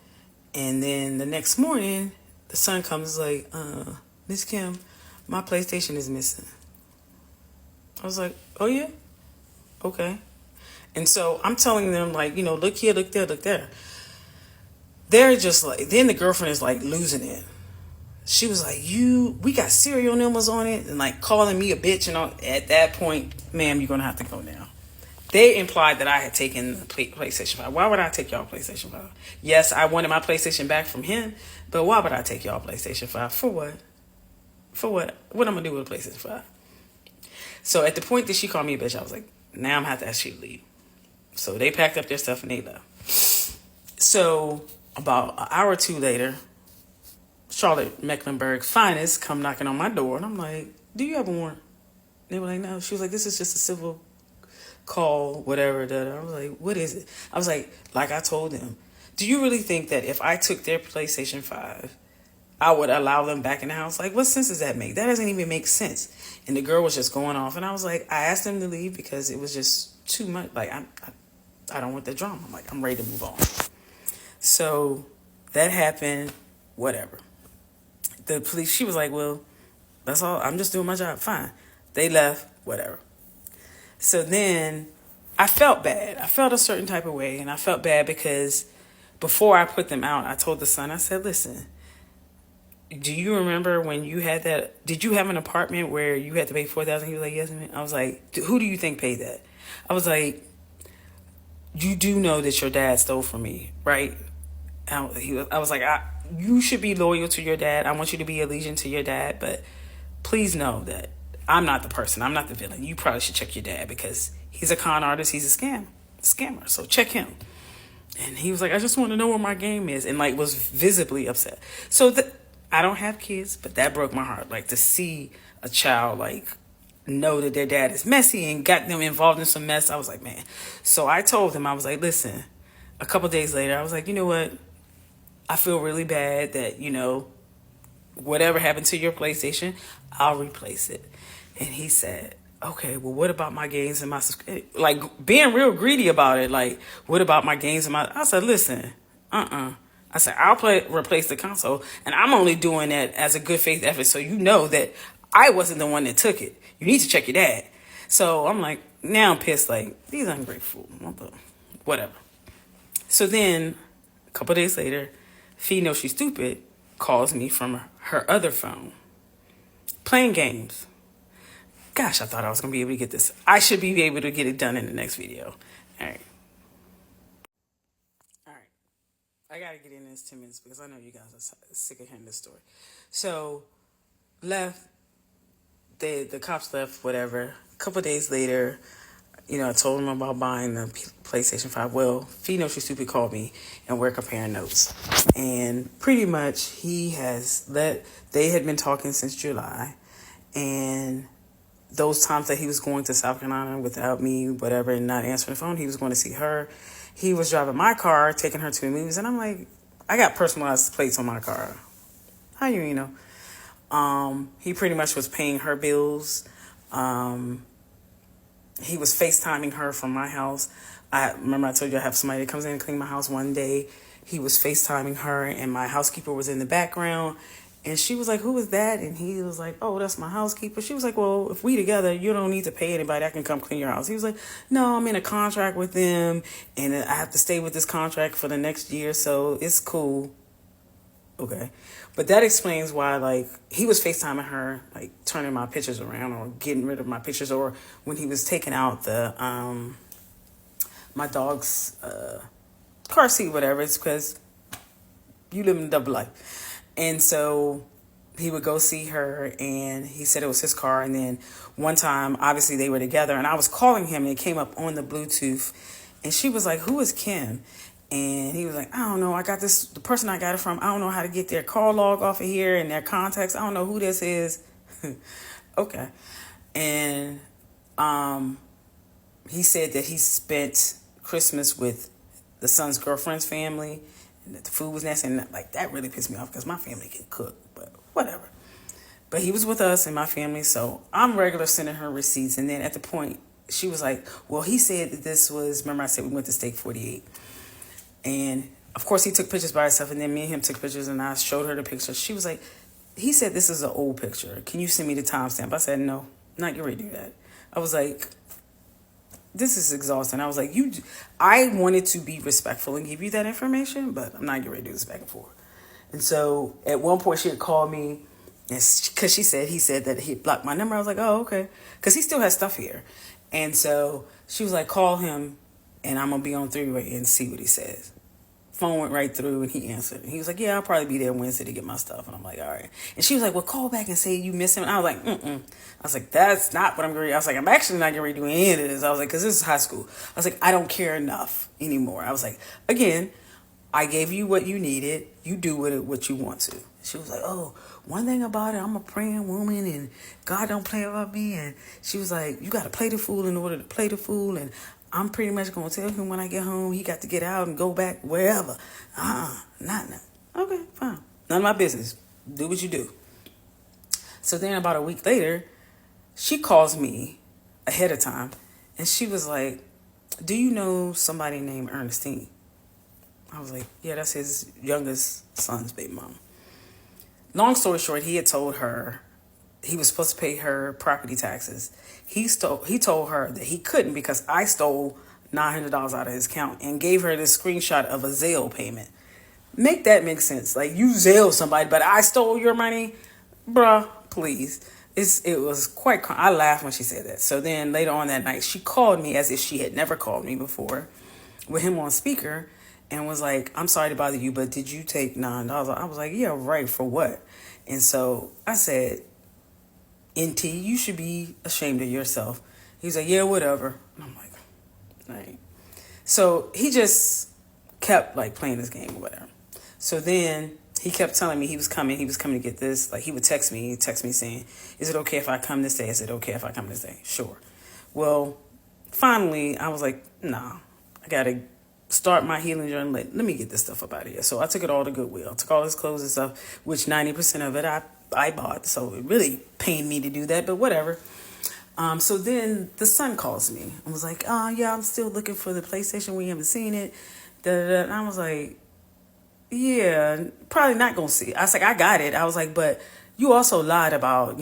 And then the next morning, the son comes like, Miss Kim, my PlayStation is missing. I was like, oh yeah? Okay. And so I'm telling them, like, look here, look there, look there. They're just like, then the girlfriend is like losing it. She was like, we got serial numbers on it, and like calling me a bitch. And all. At that point, ma'am, you're going to have to go now. They implied that I had taken the PlayStation 5. Why would I take y'all PlayStation 5? Yes, I wanted my PlayStation back from him, but why would I take y'all PlayStation 5? For what? For what? What I'm going to do with a PlayStation 5? So at the point that she called me a bitch, I was like, now I'm going to have to ask you to leave. So they packed up their stuff and they left. So about an hour or two later, Charlotte Mecklenburg's finest come knocking on my door. And I'm like, do you have a warrant? They were like, no. She was like, this is just a civil call, whatever. I was like, what is it? I was like I told them, do you really think that if I took their PlayStation 5, I would allow them back in the house? Like, what sense does that make? That doesn't even make sense. And the girl was just going off. And I was like, I asked them to leave because it was just too much. Like, I don't want the drama. I'm like, I'm ready to move on. So that happened, whatever. The police, she was like, well, that's all. I'm just doing my job. Fine. They left, whatever. So then I felt bad. I felt a certain type of way. And I felt bad because before I put them out, I told the son, I said, listen, do you remember when you had that? Did you have an apartment where you had to pay $4,000? He was like, yes, ma'am. I was like, who do you think paid that? I was like, you do know that your dad stole from me, right? I was like, you should be loyal to your dad. I want you to be allegiant to your dad, but please know that I'm not the person. I'm not the villain. You probably should check your dad because he's a con artist. He's a scammer. So check him. And he was like, I just want to know where my game is, and like was visibly upset. So I don't have kids, but that broke my heart. Like to see a child like know that their dad is messy and got them involved in some mess. I was like, man. So I told him, I was like, listen, a couple days later, I was like, you know what? I feel really bad that, whatever happened to your PlayStation, I'll replace it. And he said, okay, well, what about my games and my, like being real greedy about it. Like, what about my games and I said, listen, I said, I'll replace the console. And I'm only doing that as a good faith effort. So you know that I wasn't the one that took it. You need to check your dad. So I'm like, now I'm pissed. Like, these ungrateful. Whatever. So then a couple days later, Fee Knows She's Stupid calls me from her other phone. Playing games. Gosh, I thought I was going to be able to get this. I should be able to get it done in the next video. All right. I got to get in this 10 minutes because I know you guys are sick of hearing this story. So, left. The cops left, whatever. A couple days later, I told him about buying the PlayStation 5. Well, Fee Knows She's Stupid called me and we're comparing notes. And pretty much they had been talking since July. And those times that he was going to South Carolina without me, whatever, and not answering the phone, he was going to see her. He was driving my car, taking her to the movies. And I'm like, I got personalized plates on my car. How you know? He pretty much was paying her bills. He was FaceTiming her from my house. I told you I have somebody that comes in and clean my house one day. He was FaceTiming her and my housekeeper was in the background. And she was like, who is that? And he was like, oh, that's my housekeeper. She was like, well, if we together, you don't need to pay anybody. I can come clean your house. He was like, no, I'm in a contract with them. And I have to stay with this contract for the next year. So it's cool. Okay. But that explains why, like, he was FaceTiming her, like, turning my pictures around or getting rid of my pictures. Or when he was taking out my dog's car seat, whatever. It's because you live in a double life. And so he would go see her, and he said it was his car. And then one time, obviously they were together, and I was calling him, and it came up on the Bluetooth, and she was like, "Who is Kim?" And he was like, "I don't know. I got this, the person I got it from, I don't know how to get their call log off of here and their contacts. I don't know who this is." Okay. And he said that he spent Christmas with the son's girlfriend's family, and that the food was nasty. And like, that really pissed me off because my family can cook, but whatever. But he was with us and my family, so I'm regular sending her receipts. And then at the point, she was like, "Well, he said that this was," remember I said we went to Steak 48. And of course he took pictures by himself, and then me and him took pictures, and I showed her the picture. She was like, "He said this is an old picture. Can you send me the timestamp?" I said, "No, not getting ready to do that." I was like, "This is exhausting." I was like, I wanted to be respectful and give you that information, but I'm not getting ready to do this back and forth. And so at one point she had called me, because he said that he blocked my number. I was like, "Oh, okay," because he still has stuff here. And so she was like, "Call him, and I'm gonna be on three-way and see what he says." Phone went right through, and he answered. And he was like, "Yeah, I'll probably be there Wednesday to get my stuff." And I'm like, "All right." And she was like, "Well, call back and say you miss him." And I was like, "Mm-mm." I was like, "That's not what I'm going to do." I was like, "I'm actually not going to do any of this." I was like, "Because this is high school." I was like, "I don't care enough anymore." I was like, "Again, I gave you what you needed. You do with it what you want to." She was like, "Oh, one thing about it, I'm a praying woman and God don't play about me." And she was like, "You got to play the fool in order to play the fool. And I'm pretty much going to tell him when I get home, he got to get out and go back wherever." Not now. Okay, fine. None of my business. Do what you do. So then about a week later, she calls me ahead of time, and she was like, "Do you know somebody named Ernestine?" I was like, "Yeah, that's his youngest son's baby mom." Long story short, he had told her he was supposed to pay her property taxes. He told her that he couldn't because I stole $900 out of his account and gave her this screenshot of a Zelle payment. Make that make sense. Like, you Zelle somebody, but I stole your money? Bruh, please. It was quite, I laughed when she said that. So then later on that night, she called me as if she had never called me before, with him on speaker, and was like, "I'm sorry to bother you, but did you take $9?" I was like, "Yeah, right, for what?" And so I said, "NT, you should be ashamed of yourself." He was like, "Yeah, whatever." And I'm like, all right. So he just kept like playing this game or whatever. So then he kept telling me he was coming to get this. Like, he would text me saying, "Is it okay if I come this day? Is it okay if I come this day?" Sure. Well, finally I was like, "Nah, I gotta start my healing journey. Let me get this stuff up out of here." So I took it all to Goodwill. I took all his clothes and stuff, which 90% of it I bought. So it really pained me to do that, but whatever. So then the son calls me and was like, "Oh, yeah, I'm still looking for the PlayStation. We haven't seen it." And I was like, "Yeah, probably not going to see it." I was like, "I got it." I was like, "But you also lied about,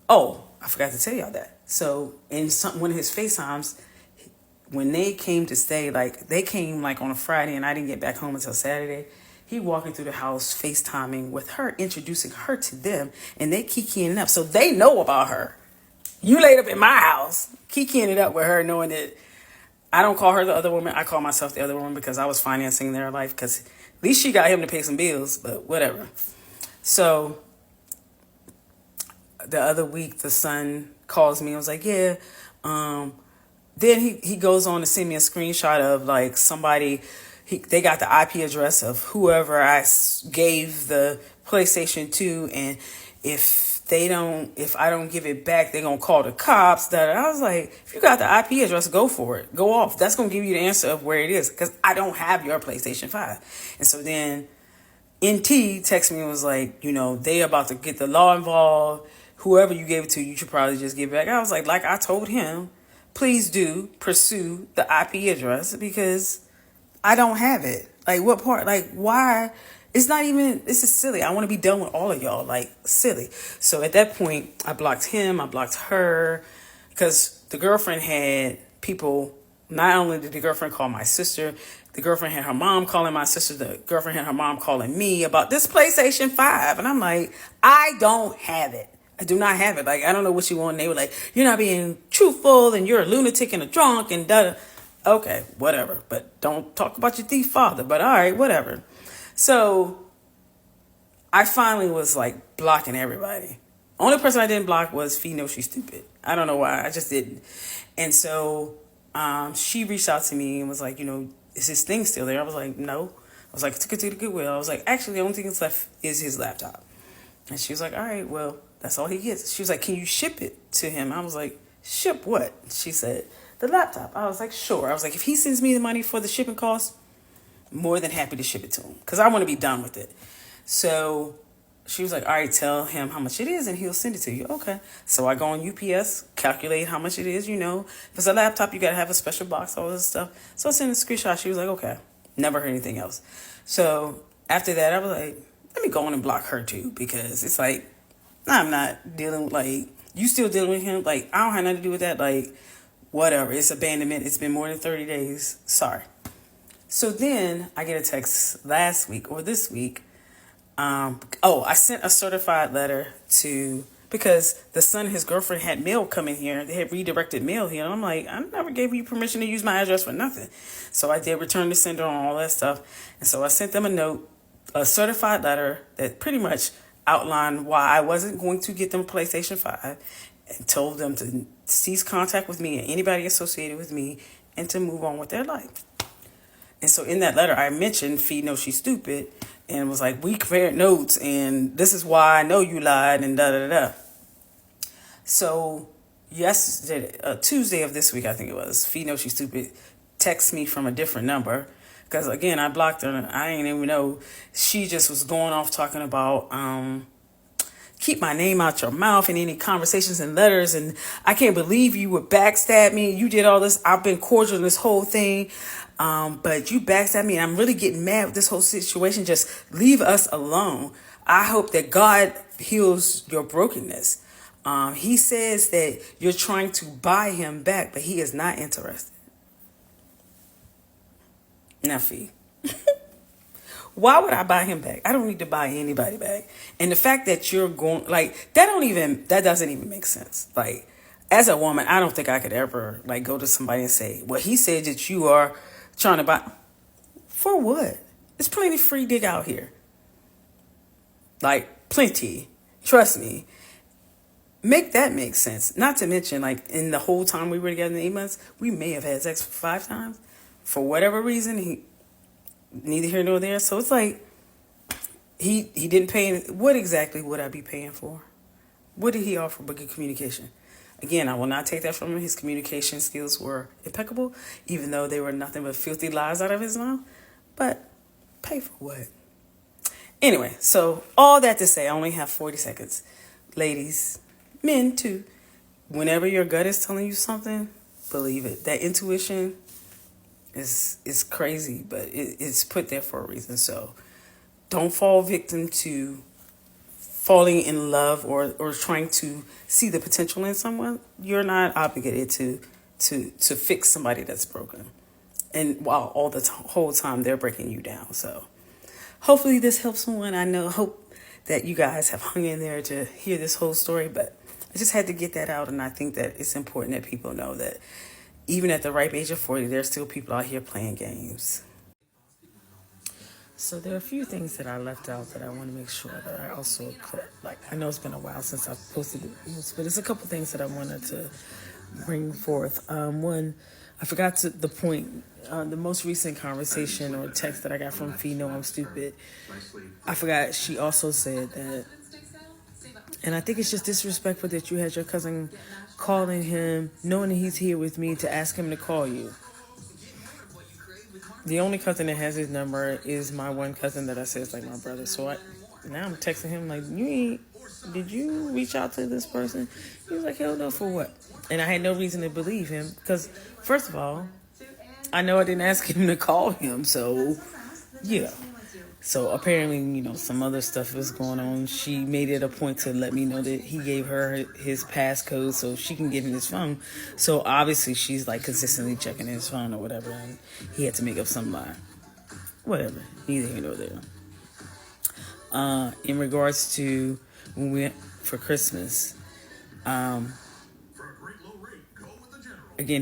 oh, I forgot to tell y'all that." So in one of his FaceTimes, when they came to stay, like, they came like on a Friday and I didn't get back home until Saturday. He walking through the house, FaceTiming with her, introducing her to them, and they kikiing up. So they know about her. You laid up in my house, kikiing it up with her, knowing that I don't call her the other woman. I call myself the other woman because I was financing their life, because at least she got him to pay some bills, but whatever. So the other week, the son calls me and was like, "Yeah, then he goes on to send me a screenshot of like somebody, they got the IP address of whoever I gave the PlayStation to, and if I don't give it back, they're going to call the cops." I was like, if you got the IP address, go for it. Go off. That's going to give you the answer of where it is, because I don't have your PlayStation 5. And so then NT texted me and was like, they about to get the law involved. Whoever you gave it to, you should probably just give it back. I was like I told him, please do pursue the IP address, because I don't have it. Like, what part? Like, why? It's not even, this is silly. I want to be done with all of y'all. Like, silly. So at that point, I blocked him. I blocked her, because the girlfriend had people. Not only did the girlfriend call my sister, the girlfriend had her mom calling my sister. The girlfriend had her mom calling me about this PlayStation 5. And I'm like, I don't have it. I do not have it. Like, I don't know what you want. And they were like, "You're not being truthful, and you're a lunatic and a drunk and da." Okay, whatever. But don't talk about your thief father. But all right, whatever. So I finally was like blocking everybody. Only person I didn't block was Fee Know She's Stupid. I don't know why. I just didn't. And so she reached out to me and was like, is his thing still there? I was like, no. I was like, took it to the Goodwill. I was like, actually, the only thing that's left is his laptop. And she was like, all right, well, that's all he gets. She was like, can you ship it to him? I was like, ship what? She said, the laptop. I was like, sure. I was like, if he sends me the money for the shipping cost, more than happy to ship it to him because I want to be done with it. So she was like, all right, tell him how much it is and he'll send it to you. Okay. So I go on UPS, calculate how much it is, If it's a laptop, you got to have a special box, all this stuff. So I sent a screenshot. She was like, okay. Never heard anything else. So after that, I was like, let me go on and block her too because it's like, I'm not dealing with, like, you still dealing with him. Like, I don't have nothing to do with that. Like, whatever. It's abandonment. It's been more than 30 days. Sorry. So then I get a text last week or this week. I sent a certified letter because the son and his girlfriend had mail coming here. They had redirected mail here. And I'm like, I never gave you permission to use my address for nothing. So I did return the sender and all that stuff. And so I sent them a certified letter that pretty much outlined why I wasn't going to get them a PlayStation 5 and told them to cease contact with me and anybody associated with me and to move on with their life. And so in that letter, I mentioned Fee Know She's Stupid and was like, we compared notes and this is why I know you lied and da-da-da-da. So yesterday, Tuesday of this week, I think it was, Fee Know She's Stupid texted me from a different number. Because, again, I blocked her. And I didn't even know. She just was going off talking about keep my name out your mouth in any conversations and letters. And I can't believe you would backstab me. You did all this. I've been cordial in this whole thing. But you backstabbed me. And I'm really getting mad with this whole situation. Just leave us alone. I hope that God heals your brokenness. He says that you're trying to buy him back, but he is not interested. Now, Fee, why would I buy him back? I don't need to buy anybody back. And the fact that you're going, like, that doesn't even make sense. Like, as a woman, I don't think I could ever, like, go to somebody and say, well, he said that you are trying to buy. For what? There's plenty of free dick out here. Like, plenty. Trust me. Make that make sense. Not to mention, like, in the whole time we were together in 8 months, we may have had sex 5 times. For whatever reason, he neither here nor there. So it's like he didn't pay. What exactly would I be paying for? What did he offer but good communication? Again, I will not take that from him. His communication skills were impeccable, even though they were nothing but filthy lies out of his mouth. But pay for what? Anyway, so all that to say, I only have 40 seconds. Ladies, men too, whenever your gut is telling you something, believe it. That intuition is crazy, but it's put there for a reason. So don't fall victim to falling in love or trying to see the potential in someone. You're not obligated to fix somebody that's broken. And while all the whole time they're breaking you down. So hopefully this helps someone. Hope that you guys have hung in there to hear this whole story, but I just had to get that out. And I think that it's important that people know that even at the ripe age of 40, there's still people out here playing games. So there are a few things that I left out that I want to make sure that I also put. Like, I know it's been a while since I've posted it, but it's a couple things that I wanted to bring forth. One, I forgot the point, the most recent conversation or text that I got from Fee Know I'm Stupid. I forgot she also said that, and I think it's just disrespectful that you had your cousin calling him, knowing that he's here with me, to ask him to call you. The only cousin that has his number is my one cousin that I say is like my brother. So now I'm texting him like, did you reach out to this person? He was like, hell no, for what? And I had no reason to believe him because, first of all, I know I didn't ask him to call him. So, yeah. So apparently, some other stuff was going on. She made it a point to let me know that he gave her his passcode so she can get in his phone. So obviously she's like consistently checking his phone or whatever. And he had to make up some lie. Whatever. Neither here nor there. In regards to when we went for Christmas, again,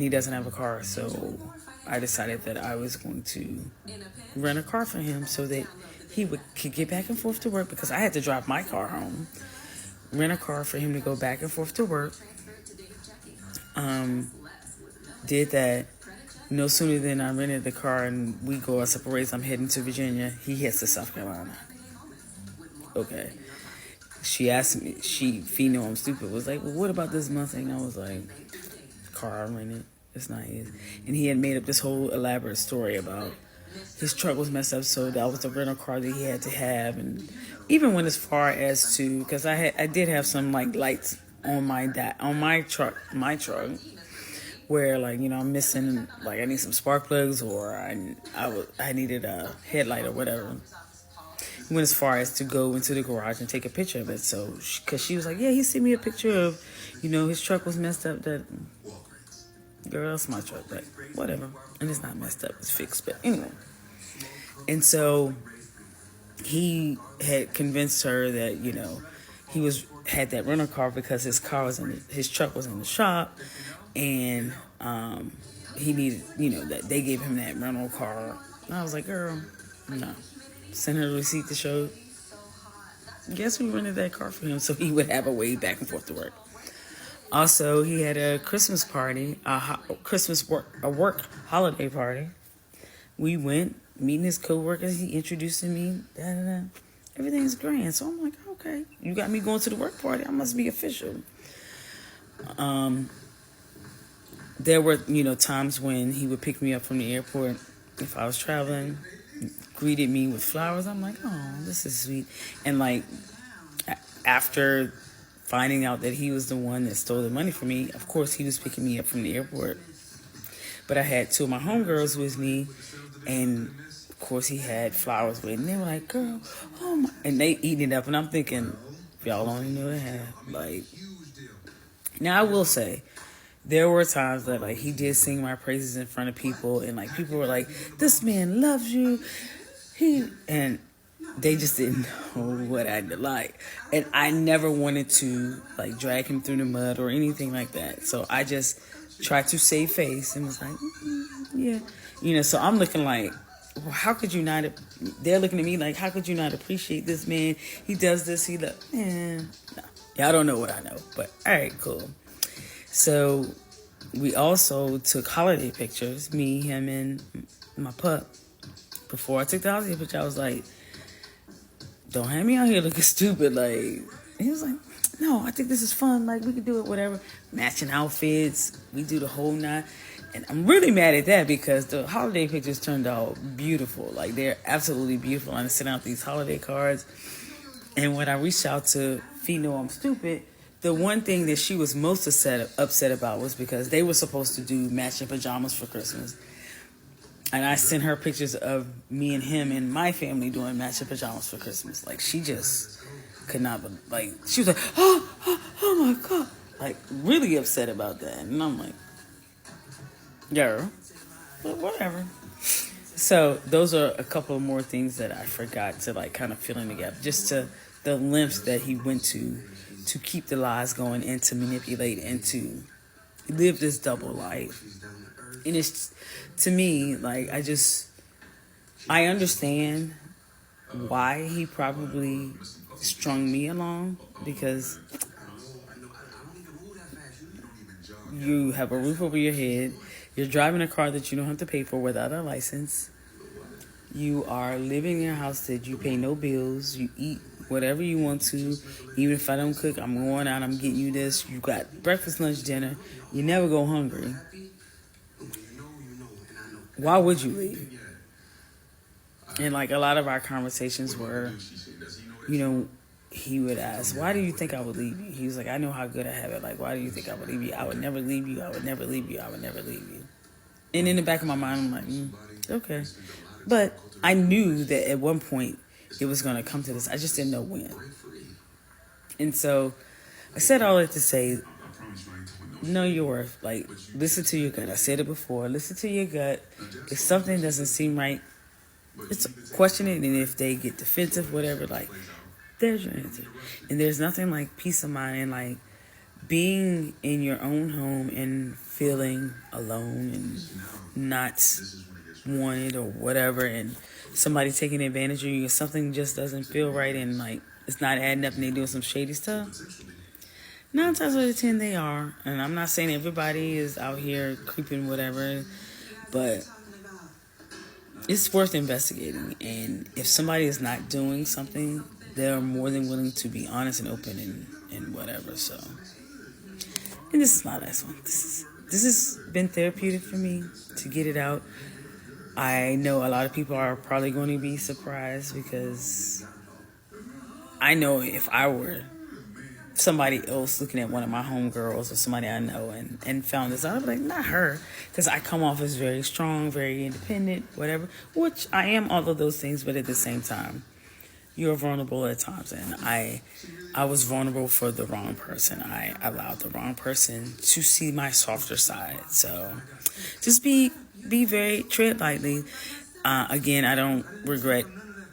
he doesn't have a car. So I decided that I was going to rent a car for him so that could get back and forth to work because I had to drive my car home, rent a car for him to go back and forth to work. Did that. No sooner than I rented the car and we go our separate ways. I'm heading to Virginia. He heads to South Carolina. Okay. She asked me, Fino, I'm stupid, was like, well, what about this month thing? I was like, car rented. It's not his. And he had made up this whole elaborate story about his truck was messed up, so that was the rental car that he had to have. And even went as far as to, because I did have some like lights on my truck, where like, you know, I'm missing, like I need some spark plugs, or I needed a headlight or whatever. He went as far as to go into the garage and take a picture of it. So, because she was like, yeah, he sent me a picture of, you know, his truck was messed up. That girl, that's my truck, but whatever. And it's not messed up, it's fixed. But anyway, and so he had convinced her that, you know, he had that rental car because his truck was in the shop, and he needed, you know, that they gave him that rental car. And I was like, girl, no. Send her a receipt to show. Guess we rented that car for him so he would have a way back and forth to work. Also, he had a Christmas party, a work holiday party. We went, meeting his coworkers. He introduced me. Everything's grand. So I'm like, okay, you got me going to the work party. I must be official. There were, you know, times when he would pick me up from the airport if I was traveling, greeted me with flowers. I'm like, oh, this is sweet. And like, after finding out that he was the one that stole the money from me, of course he was picking me up from the airport. But I had two of my homegirls with me, and of course he had flowers with, and they were like, girl, oh my, and they eating it up, and I'm thinking, y'all only know to have, like, now I will say, there were times that like he did sing my praises in front of people, and like people were like, this man loves you, and they just didn't know what I like. And I never wanted to like drag him through the mud or anything like that. So I just tried to save face and was like, yeah. You know, so I'm looking like, well, how could you not, they're looking at me like, how could you not appreciate this man? He does this, no. Y'all don't know what I know, but all right, cool. So we also took holiday pictures, me, him, and my pup. Before I took the holiday picture, I was like, don't have me out here looking stupid. Like, and he was like, no, I think this is fun. Like, we could do it, whatever. Matching outfits. We do the whole night. And I'm really mad at that because the holiday pictures turned out beautiful. Like, they're absolutely beautiful. I sent out these holiday cards. And when I reached out to Fino, I'm stupid, the one thing that she was most upset about was because they were supposed to do matching pajamas for Christmas. And I sent her pictures of me and him and my family doing matching pajamas for Christmas. Like, she just could not, like, she was like, oh my God. Like, really upset about that. And I'm like, girl, but whatever. So those are a couple of more things that I forgot to, like, kind of fill in together. Just to the lengths that he went to keep the lies going and to manipulate and to live this double life. And it's, to me, like, I understand why he probably strung me along, because you have a roof over your head, you're driving a car that you don't have to pay for without a license, you are living in a house that you pay no bills, you eat whatever you want to, even if I don't cook, I'm going out, I'm getting you this, you got breakfast, lunch, dinner, you never go hungry. Why would you leave? And like a lot of our conversations were, you know, he would ask, why do you think I would leave you? He was like, I know how good I have it. Like, why do you think I would leave you? I would never leave you. I would never leave you. I would never leave you. And in the back of my mind, I'm like, okay. But I knew that at one point it was going to come to this. I just didn't know when. And so I said all that to say, know your worth. Like, listen to your gut. I said it before. Listen to your gut. If something doesn't seem right, it's question it. And if they get defensive, whatever, like, there's your answer. And there's nothing like peace of mind and like being in your own home and feeling alone and not wanted or whatever, and somebody taking advantage of you, something just doesn't feel right, and like it's not adding up, and they doing some shady stuff. 9 times out of 10, they are, and I'm not saying everybody is out here creeping whatever, but it's worth investigating. And if somebody is not doing something, they're more than willing to be honest and open and whatever. So, and this is my last one. This has been therapeutic for me to get it out. I know a lot of people are probably going to be surprised because I know if I were somebody else looking at one of my homegirls or somebody I know and found this out, I'd be like, not her. Because I come off as very strong, very independent, whatever, which I am all of those things, but at the same time, you're vulnerable at times. And I was vulnerable for the wrong person. I allowed the wrong person to see my softer side. So just be very, tread lightly. Again, I don't regret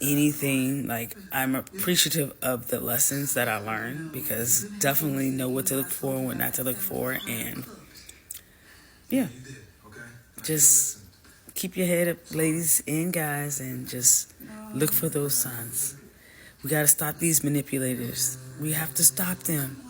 anything. Like, I'm appreciative of the lessons that I learned, because definitely know what to look for and what not to look for. And yeah, just keep your head up, ladies and guys, and just look for those signs. We got to stop these manipulators. We have to stop them.